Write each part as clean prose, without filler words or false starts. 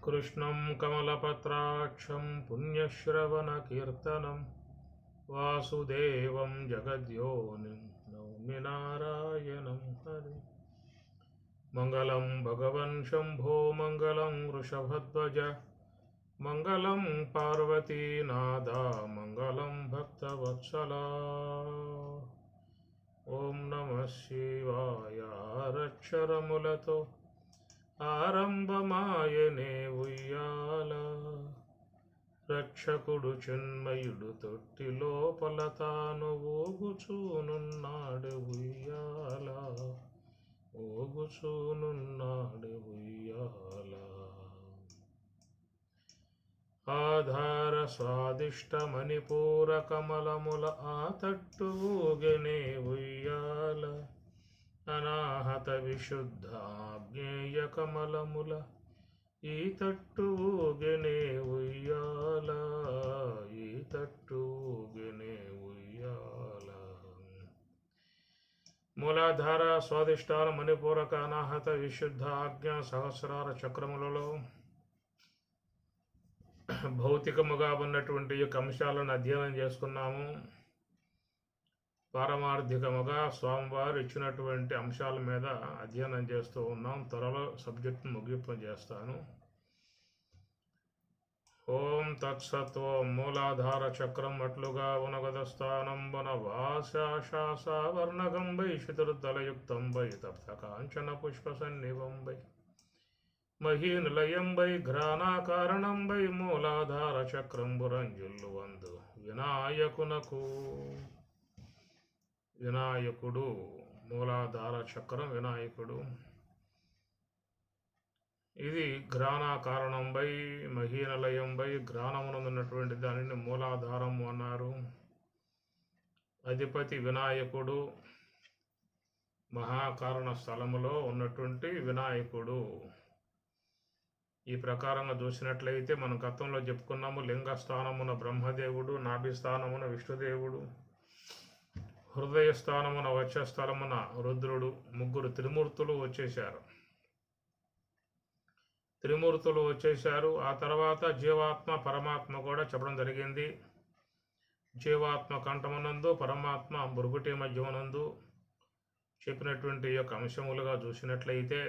कृष्णं कमलपत्राक्षं पुण्यश्रवणकीर्तनं वासुदेवं जगद्योनिं नौमि नारायणं हरि। मङ्गलं भगवन् शम्भो मङ्गलं वृषभध्वज मङ्गलं पार्वतीनादा मङ्गलं भक्तवत्सला। ॐ नमः शिवाय रक्षरमुलतो ఆరంభమాయనే ఉయ్యాల రక్షకుడు చిన్మయుడు తొట్టి లోపల తాను ఊగుచూనున్నాడు ఉయ్యాల ఊగుచూనున్నాడు ఉయ్యాల. ఆధార స్వాదిష్ట మణిపూర కమలముల ఆ తట్టు ఊగెనే ఉయ్యాల అనాహత విశుద్ధాజ్ఞేయ కమలముల ఈ తట్టు ఊగెనే ఉయ్యాల ఈ తట్టు ఊగెనే ఉయ్యాల. మూలాధార స్వాదిష్టాల మణిపూరక అనాహత విశుద్ధ ఆజ్ఞ సహస్రార చక్రములలో భౌతికముగా ఉన్నటువంటి యొక్క అంశాలను అధ్యయనం చేసుకున్నాము. పారమార్థికముగా స్వామివారు ఇచ్చినటువంటి అంశాల మీద అధ్యయనం చేస్తూ ఉన్నాం. త్వరలో సబ్జెక్టును ముగింపు చేస్తాను. ఓం తత్సత్. ఓం మూలాధార చక్రం అట్లుగా ఉనగద స్థానం వన వాశాశావర్ణగం వై శతుర్దలయుక్తం వై తప్త కాంచన పుష్ప సన్నివం వై మహీనిలయం వై ఘ్రాణాకారణం వై మూలాధార చక్రం బురంజుల్లు వందు వినాయకునకు. వినాయకుడు మూలాధార చక్రం వినాయకుడు. ఇది ఘ్రాణాకారణంపై మహీనలయంపై ఘ్రాణమునందున్నటువంటి దానిని మూలాధారము అన్నారు. అధిపతి వినాయకుడు, మహాకారణ స్థలములో ఉన్నటువంటి వినాయకుడు. ఈ ప్రకారంగా చూసినట్లయితే మనం గతంలో చెప్పుకున్నాము. లింగస్థానమున బ్రహ్మదేవుడు, నాభిస్థానమున విష్ణుదేవుడు, హృదయస్థానమున వక్షస్థలమున రుద్రుడు, ముగ్గురు త్రిమూర్తులు వచ్చేశారు. ఆ తర్వాత జీవాత్మ పరమాత్మ కూడా చెప్పడం జరిగింది. జీవాత్మ కంఠమునందు, పరమాత్మ బురుగుటి మధ్యమునందు చెప్పినటువంటి యొక్క అంశములుగా చూసినట్లయితే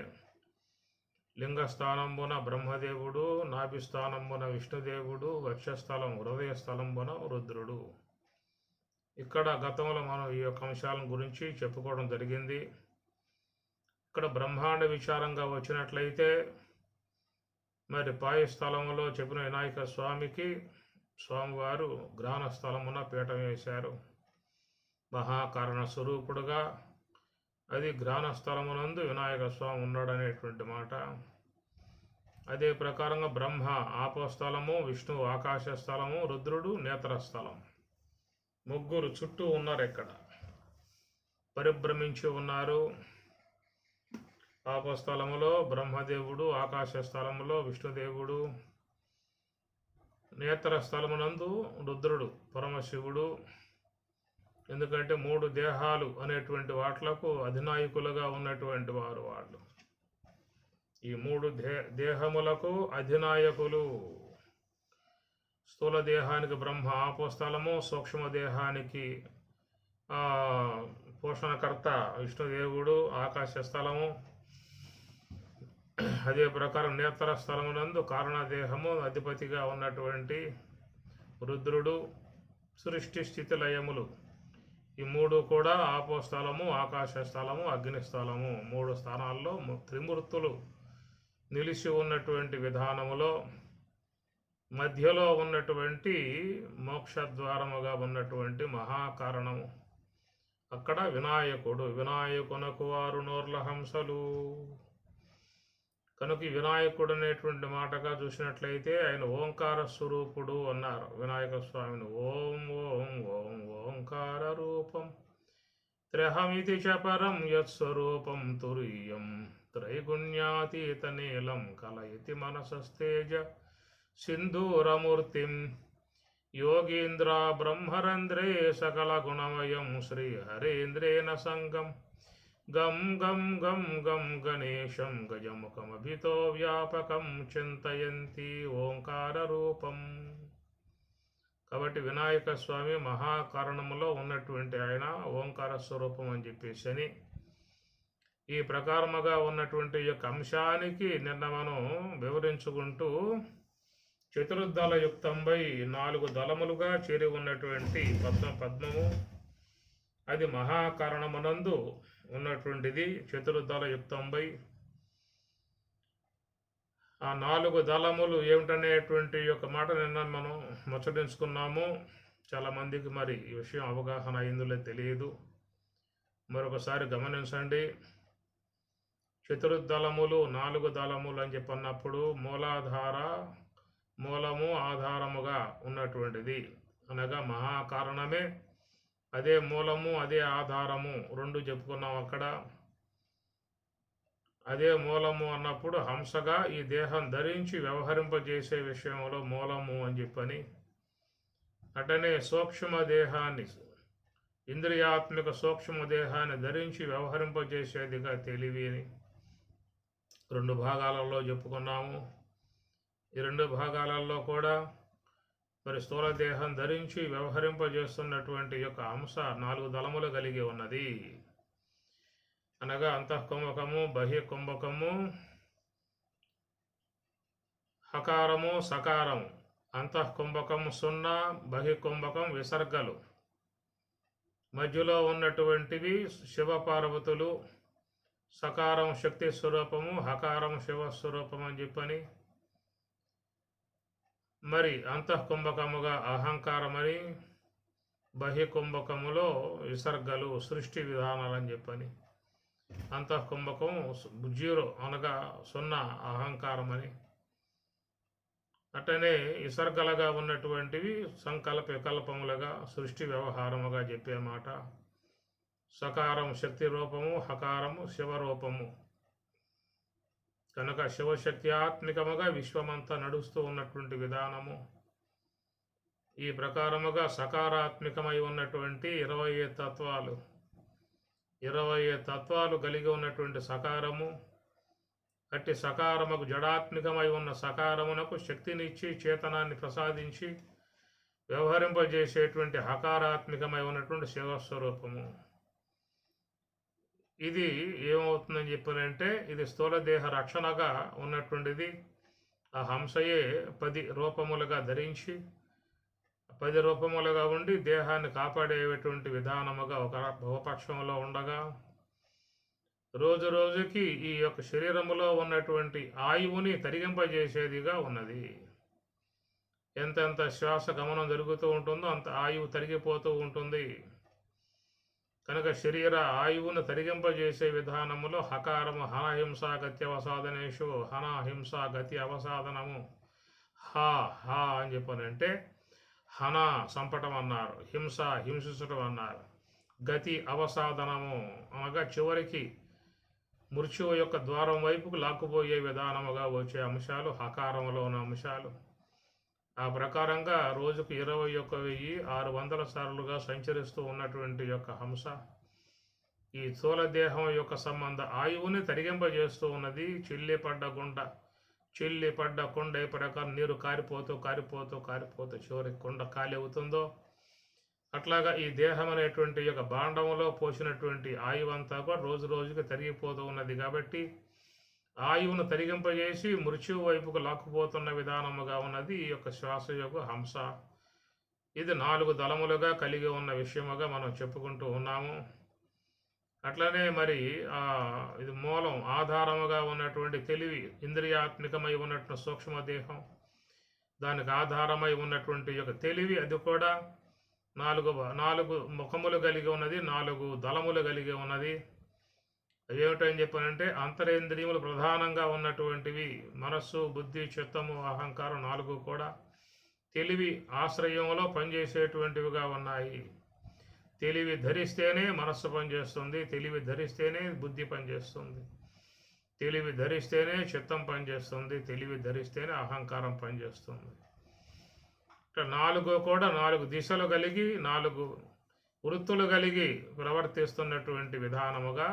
లింగస్థానంబున బ్రహ్మదేవుడు, నాభిస్థానంబున విష్ణుదేవుడు, వక్షస్థలం హృదయస్థలంబున రుద్రుడు. ఇక్కడ గతంలో మనం ఈ యొక్క అంశాల గురించి చెప్పుకోవడం జరిగింది. ఇక్కడ బ్రహ్మాండ విచారంగా వచ్చినట్లయితే మరి పాయస్థలంలో చెప్పిన వినాయక స్వామికి స్వామివారు గ్రహణ స్థలమున పీఠం వేశారు. మహాకారణ స్వరూపుడుగా అది గ్రహణ స్థలమునందు వినాయక స్వామి ఉన్నాడనేటువంటి మాట. అదే ప్రకారంగా బ్రహ్మ ఆపోస్థలము, విష్ణువు ఆకాశ స్థలము, రుద్రుడు నేత్రస్థలం. ముగ్గురు చుట్టూ ఉన్నారు. ఇక్కడ పరిభ్రమించి ఉన్నారు. ఆపస్థలములో బ్రహ్మదేవుడు, ఆకాశ స్థలములో విష్ణుదేవుడు, నేత్ర స్థలమునందు రుద్రుడు పరమశివుడు. ఎందుకంటే 3 దేహాలు అనేటువంటి వాట్లకు అధినాయకులుగా ఉన్నటువంటి వారు వాళ్ళు. ఈ 3 దేహములకు అధినాయకులు. స్థూల దేహానికి బ్రహ్మ ఆపోస్థలము, సూక్ష్మ దేహానికి పోషణకర్త విష్ణుదేవుడు ఆకాశ స్థలము. అదే ప్రకారం నేత్ర స్థలమునందు కారణదేహము అధిపతిగా ఉన్నటువంటి రుద్రుడు. సృష్టి స్థితి లయములు ఈ 3 కూడా ఆపోస్థలము, ఆకాశ స్థలము, అగ్నిస్థలము 3 స్థానాల్లో త్రిమూర్తులు నిలిచి ఉన్నటువంటి విధానములో మధ్యలో ఉన్నటువంటి మోక్షద్వారముగా ఉన్నటువంటి మహాకారణము అక్కడ వినాయకుడు. వినాయకునకు 6 నోర్ల హంసలు. కనుక వినాయకుడు అనేటువంటి మాటగా చూసినట్లయితే ఆయన ఓంకార స్వరూపుడు అన్నారు వినాయక స్వామిని. ఓం ఓం ఓం ఓంకార రూపం త్రహమితి చపరం యత్స్వరూపం తురీయం త్రైగుణ్యాతీత నీలం కలయతి మనసస్తేజ సింధూరమూర్తిం యోగీంద్ర బ్రహ్మరంధ్రే సకల గుణమయం శ్రీహరేంద్రేణ సంగం గం గం గం గం గణేశం గజముఖమభితో వ్యాపకం చింతయంతి ఓంకార రూపం. కాబట్టి వినాయక స్వామి మహాకారణములో ఉన్నటువంటి ఆయన ఓంకార స్వరూపం అని చెప్పేసి అని ఈ ప్రకారముగా ఉన్నటువంటి యొక్క అంశానికి నిన్న మనం వివరించుకుంటూ చతుర్దళ యుక్తంపై 4 దళములుగా చేరి ఉన్నటువంటి పద్మము అది మహాకారణమునందు ఉన్నటువంటిది. చతుర్దళ యుక్తంపై ఆ 4 దళములు ఏమిటనేటువంటి యొక్క మాట నిన్న మనం ముచ్చటించుకున్నాము. చాలామందికి మరి ఈ విషయం అవగాహన అయిందో తెలియదు. మరొకసారి గమనించండి. చతుర్దళములు 4 దళములు అని చెప్పన్నప్పుడు మూలాధార, మూలము, ఆధారముగా ఉన్నటువంటిది అనగా మహాకారణమే అదే మూలము అదే ఆధారము 2 చెప్పుకున్నాం అక్కడ. అదే మూలము అన్నప్పుడు హంసగా ఈ దేహం ధరించి వ్యవహరింపజేసే విషయంలో మూలము అని చెప్పని, అటనే సూక్ష్మ దేహాన్ని ఇంద్రియాత్మిక సూక్ష్మ దేహాన్ని ధరించి వ్యవహరింపజేసేదిగా తెలివి అని 2 భాగాలలో చెప్పుకున్నాము. ఈ 2 భాగాలలో కూడా మరి స్థూల దేహం ధరించి వ్యవహరింపజేస్తున్నటువంటి యొక్క అంశ 4 దళములు కలిగి ఉన్నది. అనగా అంతఃకుంభకము, బహిర్కుంభకము, హకారము, సకారము. అంతఃకుంభకం 0, బహిర్కుంభకం విసర్గలు. మధ్యలో ఉన్నటువంటివి శివపార్వతులు. సకారం శక్తి స్వరూపము, హకారం శివస్వరూపం అని చెప్పని, మరి అంతఃకుంభకముగా అహంకారమని, బహిర్కుంభకములో విసర్గలు సృష్టి విధానాలని చెప్పని, అంతఃకుంభకం 0 అనగా 0 అహంకారమని, అటనే విసర్గలుగా ఉన్నటువంటివి సంకల్ప వికల్పములుగా సృష్టి వ్యవహారముగా చెప్పే మాట. సకారం శక్తి రూపము, హకారము శివరూపము. కనుక శివశక్తి ఆత్మికముగా విశ్వమంతా నడుస్తూ ఉన్నటువంటి విధానము. ఈ ప్రకారముగా సకారాత్మికమై ఉన్నటువంటి 20 తత్వాలు, 20 తత్వాలు కలిగి ఉన్నటువంటి సకారము, అట్టి సకారముకు జడాత్మికమై ఉన్న సకారమునకు శక్తినిచ్చి చేతనాన్ని ప్రసాదించి వ్యవహరింపజేసేటువంటి హకారాత్మికమై ఉన్నటువంటి శివస్వరూపము. ఇది ఏమవుతుందని చెప్పానంటే ఇది స్థూల దేహ రక్షణగా ఉన్నటువంటిది. ఆ హంసయే 10 రూపములుగా ధరించి 10 రూపములుగా ఉండి దేహాన్ని కాపాడేటువంటి విధానముగా ఒక పక్షంలో ఉండగా, రోజు రోజుకి ఈ యొక్క శరీరములో ఉన్నటువంటి ఆయువుని తరిగింపజేసేదిగా ఉన్నది. ఎంతెంత శ్వాస గమనం జరుగుతూ ఉంటుందో అంత ఆయువు తరిగిపోతూ ఉంటుంది. కనుక శరీర ఆయువును తరిగింపజేసే విధానములో హకారము హనహింసా గతి అవసాదనేషు, హనహింసా గతి అవసాదనము. హా హా అని చెప్పనంటే హన సంపటం అన్నారు, హింస హింసించటం అన్నారు, గతి అవసాదనము అనగా చివరికి మృత్యువు యొక్క ద్వారం వైపుకు లాక్కుపోయే విధానముగా వచ్చే అంశాలు హకారములో ఉన్న అంశాలు. ఆ ప్రకారంగా రోజుకు 21,600 సార్లుగా సంచరిస్తూ ఉన్నటువంటి యొక్క హంస ఈ స్థూల దేహం యొక్క సంబంధ ఆయువుని తరిగింపజేస్తూ ఉన్నది. చెల్లిపడ్డ కొండ ఏ ప్రకారం నీరు కారిపోతూ కారిపోతూ కారిపోతూ చివరికి కొండ ఖాళీ అవుతుందో అట్లాగా ఈ దేహం అనేటువంటి యొక్క భాండంలో పోసినటువంటి ఆయువంతా కూడా రోజు రోజుకి తరిగిపోతూ ఉన్నది. కాబట్టి ఆయువును తరిగింపజేసి మృత్యువు వైపుకు లాక్కుపోతున్న విధానముగా ఉన్నది ఈ యొక్క శ్వాస యొక్క హంస. ఇది 4 దళములుగా కలిగి ఉన్న విషయముగా మనం చెప్పుకుంటూ ఉన్నాము. అట్లనే మరి ఇది మూలం ఆధారముగా ఉన్నటువంటి తెలివి, ఇంద్రియాత్మికమై ఉన్నటువంటి సూక్ష్మదేహం, దానికి ఆధారమై ఉన్నటువంటి యొక్క తెలివి, అది కూడా 4 ముఖములు కలిగి ఉన్నది, 4 దళములు కలిగి ఉన్నది. ఏమిటని చెప్పానంటే అంతరేంద్రియములు ప్రధానంగా ఉన్నటువంటివి మనస్సు, బుద్ధి, చిత్తము, అహంకారం 4 కూడా తెలివి ఆశ్రయంలో పనిచేసేటువంటివిగా ఉన్నాయి. తెలివి ధరిస్తేనే మనస్సు పనిచేస్తుంది, తెలివి ధరిస్తేనే బుద్ధి పనిచేస్తుంది, తెలివి ధరిస్తేనే చిత్తం పనిచేస్తుంది, తెలివి ధరిస్తేనే అహంకారం పనిచేస్తుంది. 4 కూడా 4 దిశలు కలిగి 4 వృత్తులు కలిగి ప్రవర్తిస్తున్నటువంటి విధానముగా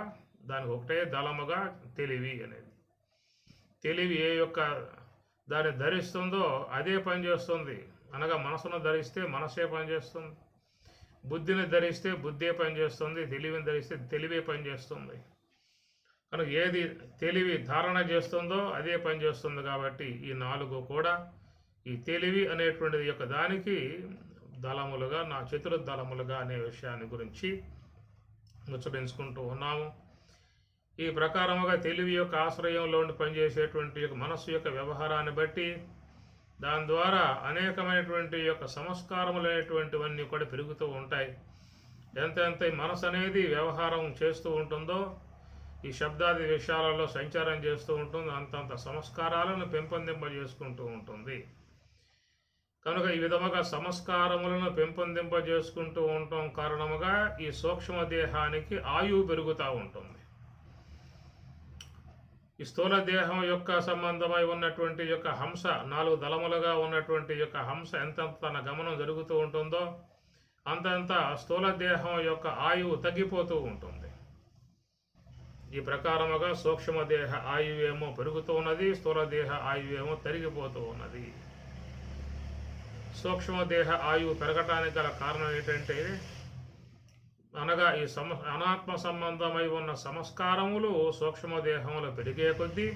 దానికి ఒకటే దళముగా తెలివి అనేది. తెలివి ఏ యొక్క దాన్ని ధరిస్తుందో అదే పనిచేస్తుంది. అనగా మనసును ధరిస్తే మనసే పనిచేస్తుంది, బుద్ధిని ధరిస్తే బుద్ధే పనిచేస్తుంది, తెలివిని ధరిస్తే తెలివే పనిచేస్తుంది. కనుక ఏది తెలివి ధారణ చేస్తుందో అదే పనిచేస్తుంది. కాబట్టి ఈ 4 కూడా ఈ తెలివి అనేటువంటిది యొక్క దానికి దళములుగా, నా చతుర్దళములుగా అనే విషయాన్ని గురించి ముచ్చటించుకుంటూ ఉన్నాము. ఈ ప్రకారముగా తెలివి యొక్క ఆశ్రయంలో పనిచేసేటువంటి యొక్క మనస్సు యొక్క వ్యవహారాన్ని బట్టి దాని ద్వారా అనేకమైనటువంటి యొక్క సంస్కారములు అనేటువంటివన్నీ కూడా పెరుగుతూ ఉంటాయి. ఎంత ఈ మనసు అనేది వ్యవహారం చేస్తూ ఉంటుందో, ఈ శబ్దాది విషయాలలో సంచారం చేస్తూ ఉంటుంది, అంతంత సంస్కారాలను పెంపొందింపజేసుకుంటూ ఉంటుంది. కనుక ఈ విధముగా సంస్కారములను పెంపొందింపజేసుకుంటూ ఉండటం కారణముగా ఈ సూక్ష్మ దేహానికి ఆయువు పెరుగుతూ ఉంటుంది. ఈ స్థూల దేహం యొక్క సంబంధమై ఉన్నటువంటి యొక్క హంస, 4 దళములుగా ఉన్నటువంటి యొక్క హంస ఎంతంత తన గమనం జరుగుతూ ఉంటుందో అంతంత స్థూల దేహం యొక్క ఆయువు తగ్గిపోతూ ఉంటుంది. ఈ ప్రకారముగా సూక్ష్మదేహ ఆయువేమో పెరుగుతూ ఉన్నది, స్థూల దేహ ఆయువేమో తరిగిపోతూ ఉన్నది. సూక్ష్మదేహ ఆయువు పెరగటానికి గల కారణం ఏంటంటే, అనగా ఈ అనాత్మ సంబంధమై ఉన్న సంస్కారములు సూక్ష్మదేహంలో పెరిగే కొద్దీ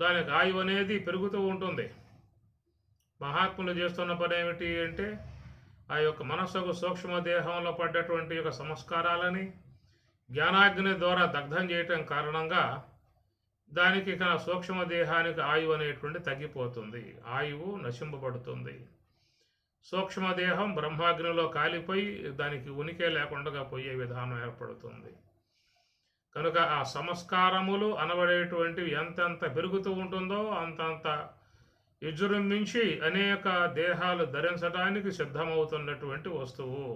దానికి ఆయువు అనేది పెరుగుతూ ఉంటుంది. మహాత్ములు చేస్తున్న పని ఏమిటి అంటే, ఆ యొక్క మనస్సుకు సూక్ష్మదేహంలో పడ్డటువంటి యొక్క సంస్కారాలని జ్ఞానాగ్ని ద్వారా దగ్ధం చేయటం కారణంగా దానికి సూక్ష్మదేహానికి ఆయువు అనేటువంటి తగ్గిపోతుంది, ఆయువు నశింపబడుతుంది. సూక్ష్మదేహం బ్రహ్మాగ్నిలో కాలిపోయి దానికి ఉనికి లేకుండా పోయే విధానం ఏర్పడుతుంది. కనుక ఆ సంస్కారములు అనబడేటువంటివి ఎంతెంత పెరుగుతూ ఉంటుందో అంతంత విజృంభించి అనేక దేహాలు ధరించడానికి సిద్ధమవుతున్నటువంటి వస్తువు.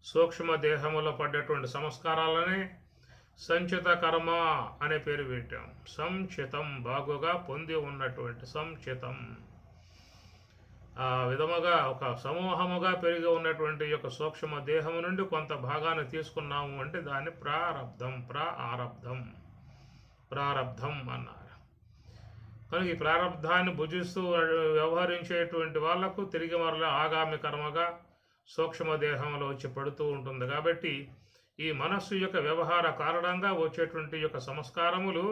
సూక్ష్మ దేహములో పడ్డటువంటి సంస్కారాలనే సంచిత కర్మ అనే పేరు పెట్టాం. సంచితం, బాగుగా పొంది ఉన్నటువంటి సంచితం. ఆ విధముగా ఒక సమూహముగా పెరిగి ఉన్నటువంటి యొక్క సూక్ష్మ దేహము నుండి కొంత భాగాన్ని తీసుకున్నాము అంటే దాన్ని ప్రారబ్ధం, ప్రారబ్ధం అన్నారు. కనుక ఈ ప్రారబ్ధాన్ని భుజిస్తూ వ్యవహరించేటువంటి వాళ్లకు తిరిగి మరలా ఆగామి కర్మగా సూక్ష్మదేహంలో వచ్చి పడుతూ ఉంటుంది. కాబట్టి ఈ మనస్సు యొక్క వ్యవహార కారణంగా వచ్చేటువంటి యొక్క సంస్కారములు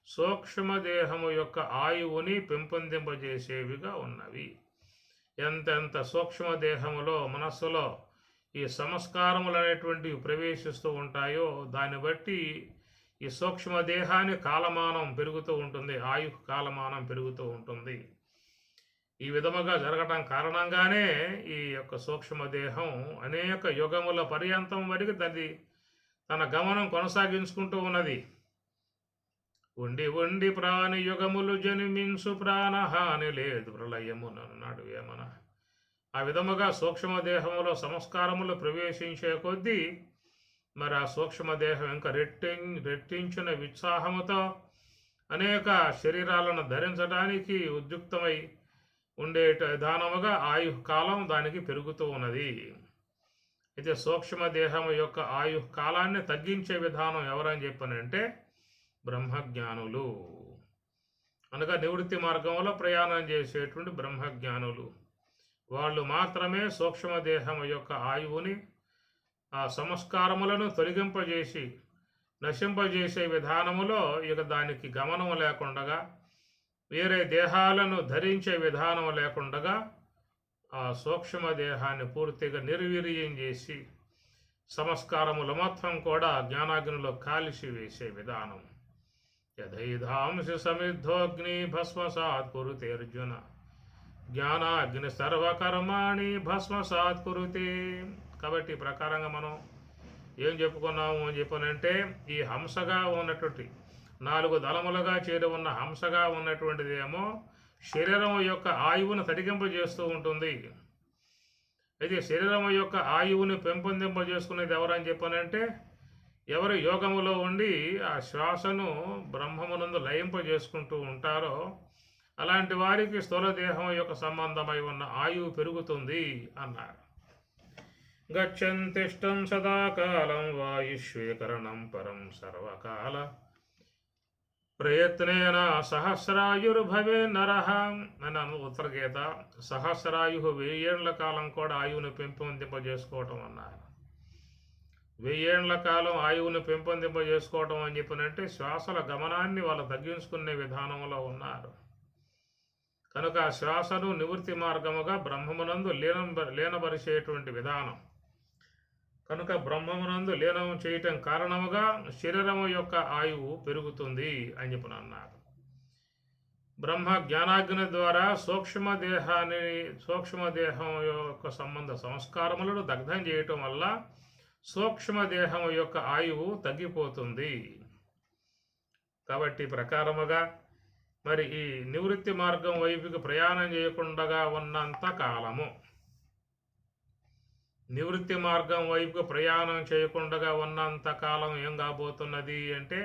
సూక్ష్మదేహము యొక్క ఆయువుని పెంపొందింపజేసేవిగా ఉన్నవి. ఎంతెంత సూక్ష్మదేహములో మనస్సులో ఈ సంస్కారములు అనేటువంటివి ప్రవేశిస్తూ ఉంటాయో దాన్ని బట్టి ఈ సూక్ష్మదేహాన్ని కాలమానం పెరుగుతూ ఉంటుంది, ఆయు కాలమానం పెరుగుతూ ఉంటుంది. ఈ విధముగా జరగటం కారణంగానే ఈ యొక్క సూక్ష్మదేహం అనేక యుగముల పర్యంతం వరకు తన గమనం కొనసాగించుకుంటూ ఉన్నది. ఉండి ఉండి ప్రాణి యుగములు జన్మించు ప్రాణహాని లేదు ప్రళయమునన్నాడు వేమన. ఆ విధముగా సూక్ష్మదేహంలో సంస్కారములు ప్రవేశించే కొద్దీ మరి ఆ సూక్ష్మదేహం ఇంకా రెట్టించిన ఉత్సాహముతో అనేక శరీరాలను ధరించడానికి ఉద్యుక్తమై ఉండే విధానముగా ఆయుకాలం దానికి పెరుగుతూ ఉన్నది. అయితే సూక్ష్మదేహం యొక్క ఆయుకాలాన్ని తగ్గించే విధానం ఎవరని చెప్పనంటే బ్రహ్మజ్ఞానులు, అనగా నివృత్తి మార్గంలో ప్రయాణం చేసేటువంటి బ్రహ్మజ్ఞానులు. వాళ్ళు మాత్రమే సూక్ష్మదేహం యొక్క ఆయువుని, ఆ సంస్కారములను తొలగింపజేసి నశింపజేసే విధానములో ఇక దానికి గమనం లేకుండగా, వేరే దేహాలను ధరించే విధానం లేకుండగా ఆ సూక్ష్మదేహాన్ని పూర్తిగా నిర్వీర్యం చేసి సంస్కారములు మొత్తం కూడా జ్ఞానాగ్నిలో కాలిసి వేసే విధానం. యథైధాంసి సమిద్ధోగ్ని భస్మసాత్ కురుతే అర్జున, జ్ఞానాగ్ని సర్వకర్మాణి భస్మసాత్ కురుతే. కాబట్టి ఈ ప్రకారంగా మనం ఏం చెప్పుకున్నాము అని చెప్పనంటే, ఈ హంసగా ఉన్నటువంటి 4 దళములుగా చేరి ఉన్న హంసగా ఉన్నటువంటిది ఏమో శరీరం యొక్క ఆయువును తగ్గింపజేస్తూ ఉంటుంది. అయితే శరీరం యొక్క ఆయువుని పెంపొందింపజేసుకునేది ఎవరని చెప్పనంటే, ఎవరు యోగములో ఉండి ఆ శ్వాసను బ్రహ్మమునందు లయింపజేసుకుంటూ ఉంటారో అలాంటి వారికి స్థూల దేహం యొక్క సంబంధమై ఉన్న ఆయువు పెరుగుతుంది అన్నారు. గచ్చంతిష్టం సదాకాలం వాయుష్వీకరణం పరం సర్వకాల ప్రయత్నేన సహస్రాయుర్భవే నరః అని ఉత్తర గీత. సహస్రాయు 1000 ఏళ్ల కాలం కూడా ఆయువును పెంపొందింపజేసుకోవటం అన్నారు. 1000 ఏళ్ల కాలం ఆయువును పెంపొందింపజేసుకోవటం అని చెప్పినంటే శ్వాసల గమనాన్ని వాళ్ళు తగ్గించుకునే విధానంలో ఉన్నారు. కనుక ఆ శ్వాసను నివృత్తి మార్గముగా బ్రహ్మమునందు లీనపరిచేటువంటి విధానం. కనుక బ్రహ్మమునందు లీనం చేయటం కారణముగా శరీరము యొక్క ఆయువు పెరుగుతుంది అని చెప్పిన అన్నారు. బ్రహ్మ జ్ఞానాగ్ని ద్వారా సూక్ష్మదేహం యొక్క సంబంధ సంస్కారములను దగ్ధం చేయటం వల్ల సూక్ష్మదేహం యొక్క ఆయువు తగ్గిపోతుంది. కాబట్టి ప్రకారముగా మరి ఈ నివృత్తి మార్గం వైపుకి ప్రయాణం చేయకుండా ఉన్నంత కాలము, నివృత్తి మార్గం వైపుకు ప్రయాణం చేయకుండా ఉన్నంత కాలం ఏం కాబోతున్నది అంటే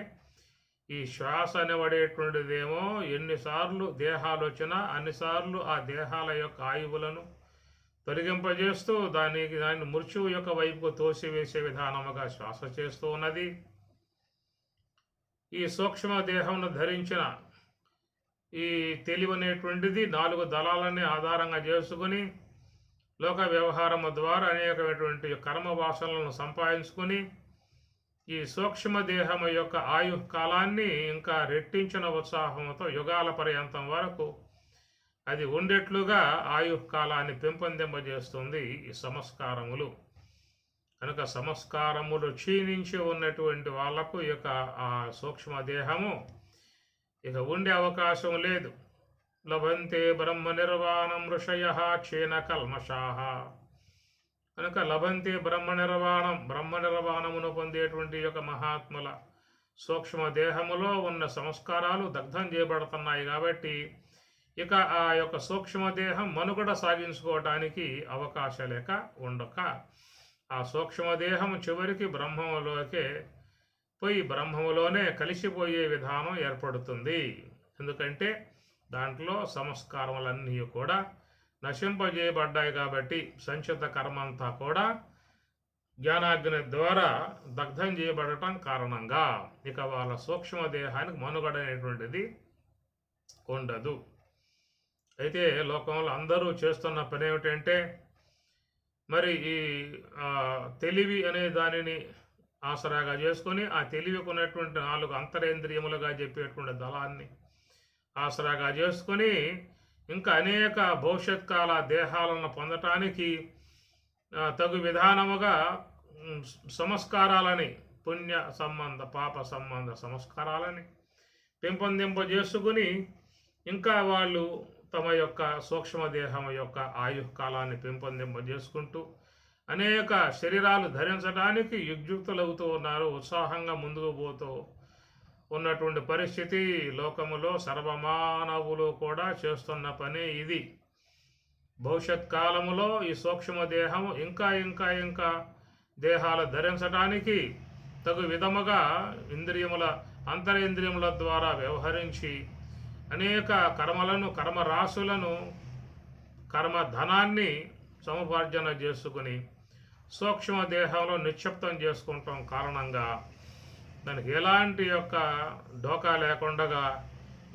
ఈ శ్వాస అనబడేటువంటిదేమో ఎన్నిసార్లు దేహాలు వచ్చినా అన్నిసార్లు ఆ దేహాల యొక్క ఆయువులను తొలగింపజేస్తూ దాన్ని మృత్యువు యొక్క వైపుకు తోసివేసే విధానముగా శ్వాస చేస్తూ ఉన్నది. ఈ సూక్ష్మ దేహంను ధరించిన ఈ తెలివనేటువంటిది 4 దళాలని ఆధారంగా చేసుకుని లోక వ్యవహారము ద్వారా అనేకమైనటువంటి కర్మ వాసనలను సంపాదించుకుని ఈ సూక్ష్మదేహము యొక్క ఆయు కాలాన్ని ఇంకా రెట్టించిన ఉత్సాహంతో యుగాల పర్యంతం వరకు అది ఉండేట్లుగా ఆయు కాలాన్ని పెంపొందింపజేస్తుంది ఈ సంస్కారములు. కనుక సంస్కారములు క్షీణించి ఉన్నటువంటి వాళ్లకు ఇక ఆ సూక్ష్మదేహము ఇక ఉండే అవకాశం లేదు. లభంతే బ్రహ్మ నిర్వాణం ఋషయః క్షీణ కల్మషాః. కనుక లభంతే బ్రహ్మ నిర్వాణమును పొందేటువంటి యొక్క మహాత్ముల సూక్ష్మ దేహములో ఉన్న సంస్కారాలు దగ్ధం చేయబడుతున్నాయి. కాబట్టి ఇక ఆ యొక్క సూక్ష్మదేహం మనుగడ సాగించుకోవటానికి అవకాశం లేక ఉండక ఆ సూక్ష్మదేహం చివరికి బ్రహ్మములోకే పోయి బ్రహ్మములోనే కలిసిపోయే విధానం ఏర్పడుతుంది. ఎందుకంటే దాంట్లో సంస్కారములన్నీ కూడా నశింపజేయబడ్డాయి. కాబట్టి సంచిత కర్మంతా కూడా జ్ఞానాగ్ని ద్వారా దగ్ధం చేయబడటం కారణంగా ఇక వాళ్ళ సూక్ష్మదేహానికి మనుగడ అనేటువంటిది ఉండదు. అయితే లోకంలో అందరూ చేస్తున్న పని ఏమిటంటే మరి ఈ తెలివి అనే దానిని ఆసరాగా చేసుకొని ఆ తెలివికి ఉన్నటువంటి 4 అంతరేంద్రియములుగా చెప్పేటువంటి దళాన్ని ఆసరాగా చేసుకొని ఇంకా అనేక భవిష్యత్ కాల దేహాలను పొందటానికి తగు విధానముగా సంస్కారాలని పుణ్య సంబంధ పాప సంబంధ సంస్కారాలని పెంపొందింపజేసుకుని ఇంకా వాళ్ళు తమ యొక్క సూక్ష్మదేహం యొక్క ఆయుకాలాన్ని పెంపొందింపజేసుకుంటూ అనేక శరీరాలు ధరించడానికి యుగ్యుక్తులవుతూ ఉన్నారు. ఉత్సాహంగా ముందుకు పోతూ ఉన్నటువంటి పరిస్థితి లోకములో సర్వమానవులు కూడా చేస్తున్న పని ఇది. భవిష్యత్ కాలములో ఈ సూక్ష్మదేహం ఇంకా దేహాలు ధరించడానికి తగు విధముగా అంతరేంద్రియముల ద్వారా వ్యవహరించి అనేక కర్మరాశులను కర్మధనాన్ని సముపార్జన చేసుకుని సూక్ష్మదేహంలో నిక్షిప్తం చేసుకుంటాం కారణంగా దానికి ఎలాంటి యొక్క డోకా లేకుండా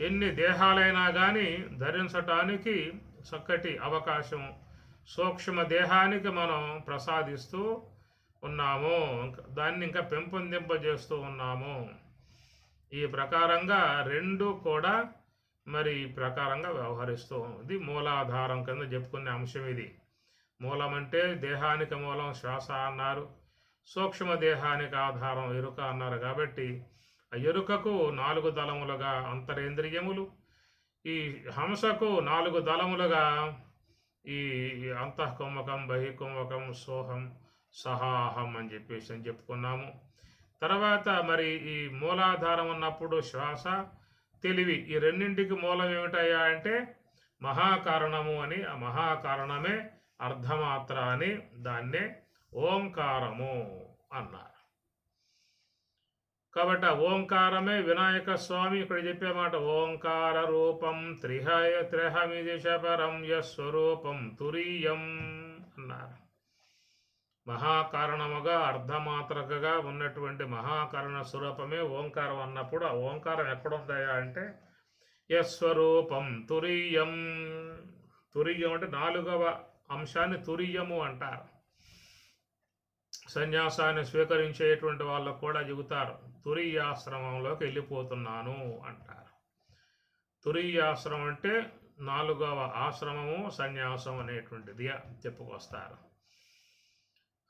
ఎన్ని దేహాలైనా కానీ ధరించటానికి చక్కటి అవకాశం సూక్ష్మదేహానికి మనం ప్రసాదిస్తూ ఉన్నాము. దాన్ని ఇంకా పెంపొందింపజేస్తూ ఉన్నాము. ఈ ప్రకారంగా రెండు కూడా మరి ఈ ప్రకారంగా వ్యవహరిస్తూ ఇది మూలాధారం కింద చెప్పుకునే అంశం. ఇది మూలం అంటే దేహానికి మూలం శ్వాస అన్నారు, సూక్ష్మదేహానికి ఆధారం ఎరుక అన్నారు. కాబట్టి ఆ ఎరుకకు 4 దళములుగా అంతరేంద్రియములు, ఈ హంసకు 4 దళములుగా ఈ అంతఃకుంభకం, బహికుంభకం, సోహం, సహాహం అని చెప్పుకున్నాము. తర్వాత మరి ఈ మూలాధారం ఉన్నప్పుడు శ్వాస, తెలివి, ఈ రెండింటికి మూలం ఏమిటయ్యా అంటే మహాకారణము అని. ఆ మహాకారణమే అర్ధమాత్ర అని దాన్నే ఓంకారము అన్నారు. కాబట్టి ఆ ఓంకారమే వినాయక స్వామి ఇక్కడ చెప్పే మాట. ఓంకార రూపం త్రిహమిది శపరం యస్వరూపం తురీయం అన్నారు. మహాకారణముగా అర్ధమాత్రకగా ఉన్నటువంటి మహాకారణ స్వరూపమే ఓంకారం అన్నప్పుడు ఆ ఓంకారం ఎక్కడుందయా అంటే యస్వరూపం తురీయం. తురీయం అంటే 4వ అంశాన్ని తురీయము అంటారు. సన్యాసాన్ని స్వీకరించేటువంటి వాళ్ళకు కూడా చెబుతారు, తురీయాశ్రమంలోకి వెళ్ళిపోతున్నాను అంటారు. తురీయాశ్రమం అంటే 4వ ఆశ్రమము సన్యాసం అనేటువంటిది చెప్పుకొస్తారు.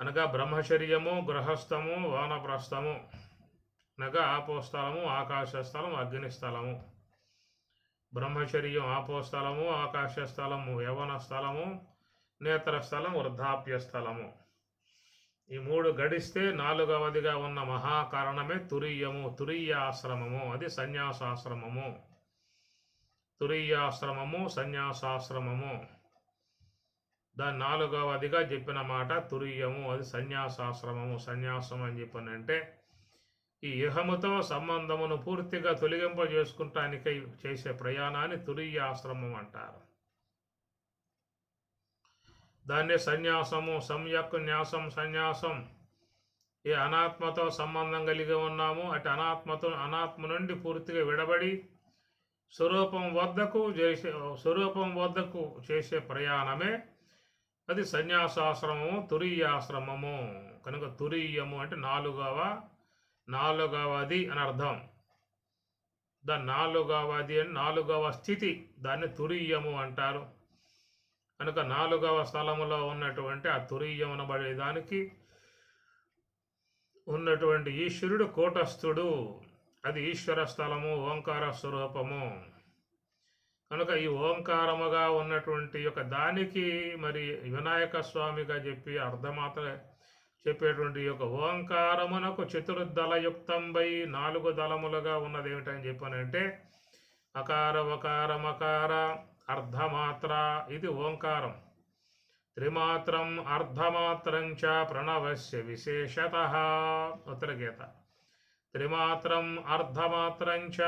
అనగా బ్రహ్మచర్యము, గృహస్థము, వానప్రస్థము, అనగా ఆపోస్థలము, ఆకాశస్థలం, అగ్నిస్థలము. బ్రహ్మచర్యం ఆపోస్థలము, ఆకాశస్థలము యవన స్థలము, నేత్రస్థలం వృద్ధాప్య స్థలము. ఈ 3 గడిస్తే 4వదిగా ఉన్న మహాకారణమే తురీయము, తురీయాశ్రమము. అది సన్యాసాశ్రమము. తురీయాశ్రమము, సన్యాసాశ్రమము. దాని 4వదిగా చెప్పిన మాట తురీయము, అది సన్యాసాశ్రమము. సన్యాసం అని చెప్పనంటే ఈ ఇహముతో సంబంధమును పూర్తిగా తొలగింపజేసుకుంటానికై చేసే ప్రయాణాన్ని తురీయాశ్రమం అంటారు. దాన్ని సన్యాసము, సంయక్ న్యాసం, సన్యాసం. ఏ అనాత్మతో సంబంధం కలిగి ఉన్నాము అటు అనాత్మ నుండి పూర్తిగా విడబడి స్వరూపం వద్దకు చేసే ప్రయాణమే అది సన్యాసాశ్రమము, తురీయాశ్రమము. కనుక తురీయము అంటే 4వది అని అర్థం. దాని 4వది అని 4వ స్థితి, దాన్ని తురీయము అంటారు. కనుక 4వ స్థలములో ఉన్నటువంటి ఆ తురీయం అనబడేదానికి ఉన్నటువంటి ఈశ్వరుడు కూటస్థుడు. అది ఈశ్వర స్థలము, ఓంకార స్వరూపము. కనుక ఈ ఓంకారముగా ఉన్నటువంటి యొక్క దానికి మరి వినాయక స్వామిగా చెప్పి అర్ధమాత్ర చెప్పేటువంటి యొక్క ఓంకారమునకు చతుర్దళయుక్తంపై 4 దళములుగా ఉన్నది ఏమిటని చెప్పానంటే అకార వకార మకార అర్ధమాత్ర. ఇది ఓంకారం. త్రిమాత్రం అర్ధమాత్రంచ ప్రణవస్య విశేషతః. ఉత్తరగీత. త్రిమాత్రం అర్ధమాత్రంచ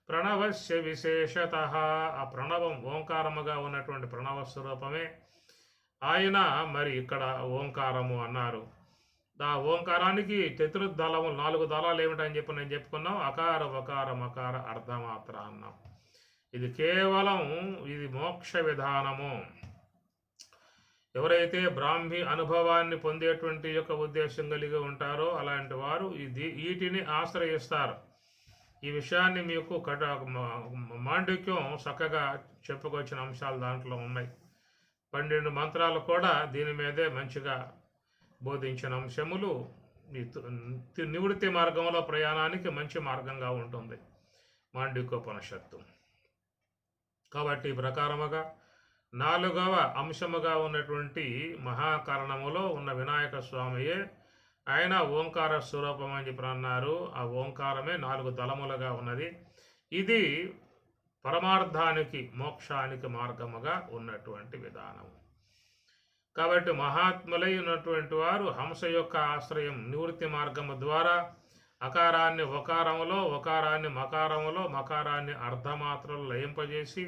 ప్రణవస్య విశేషతః. ఆ ప్రణవం ఓంకారముగా ఉన్నటువంటి ప్రణవ స్వరూపమే ఆయన మరి ఇక్కడ ఓంకారము అన్నారు. ఆ ఓంకారానికి చతుర్దళము 4 దళాలు ఏమిటని చెప్పి నేను చెప్పుకున్నాం. అకార వకార మకార అర్ధమాత్ర అన్నాం. ఇది కేవలం ఇది మోక్ష విధానము. ఎవరైతే బ్రాహ్మీ అనుభవాన్ని పొందేటువంటి యొక్క ఉద్దేశం కలిగి ఉంటారో అలాంటి వారు వీటిని ఆశ్రయిస్తారు. ఈ విషయాన్ని మీకు మాండిక్యం చక్కగా చెప్పుకొచ్చిన అంశాలు దాంట్లో ఉన్నాయి. 12 మంత్రాలు కూడా దీని మీదే మంచిగా బోధించిన అంశములు. నివృత్తి మార్గంలో ప్రయాణానికి మంచి మార్గంగా ఉంటుంది మాండిక్యోపనిషత్తు. కాబట్టి ఈ ప్రకారముగా 4వ అంశముగా ఉన్నటువంటి మహాకారణములో ఉన్న వినాయక స్వామియే ఆయన ఓంకార స్వరూపం అని చెప్పి అన్నారు. ఆ ఓంకారమే 4 దళములుగా ఉన్నది. ఇది పరమార్థానికి మోక్షానికి మార్గముగా ఉన్నటువంటి విధానం. కాబట్టి మహాత్ములై ఉన్నటువంటి వారు హంస యొక్క ఆశ్రయం నివృత్తి మార్గము ద్వారా అకారాన్ని ఒకారములో, ఒకారాన్ని మకారములో, మకారాన్ని అర్ధమాత్రలో లయింపజేసి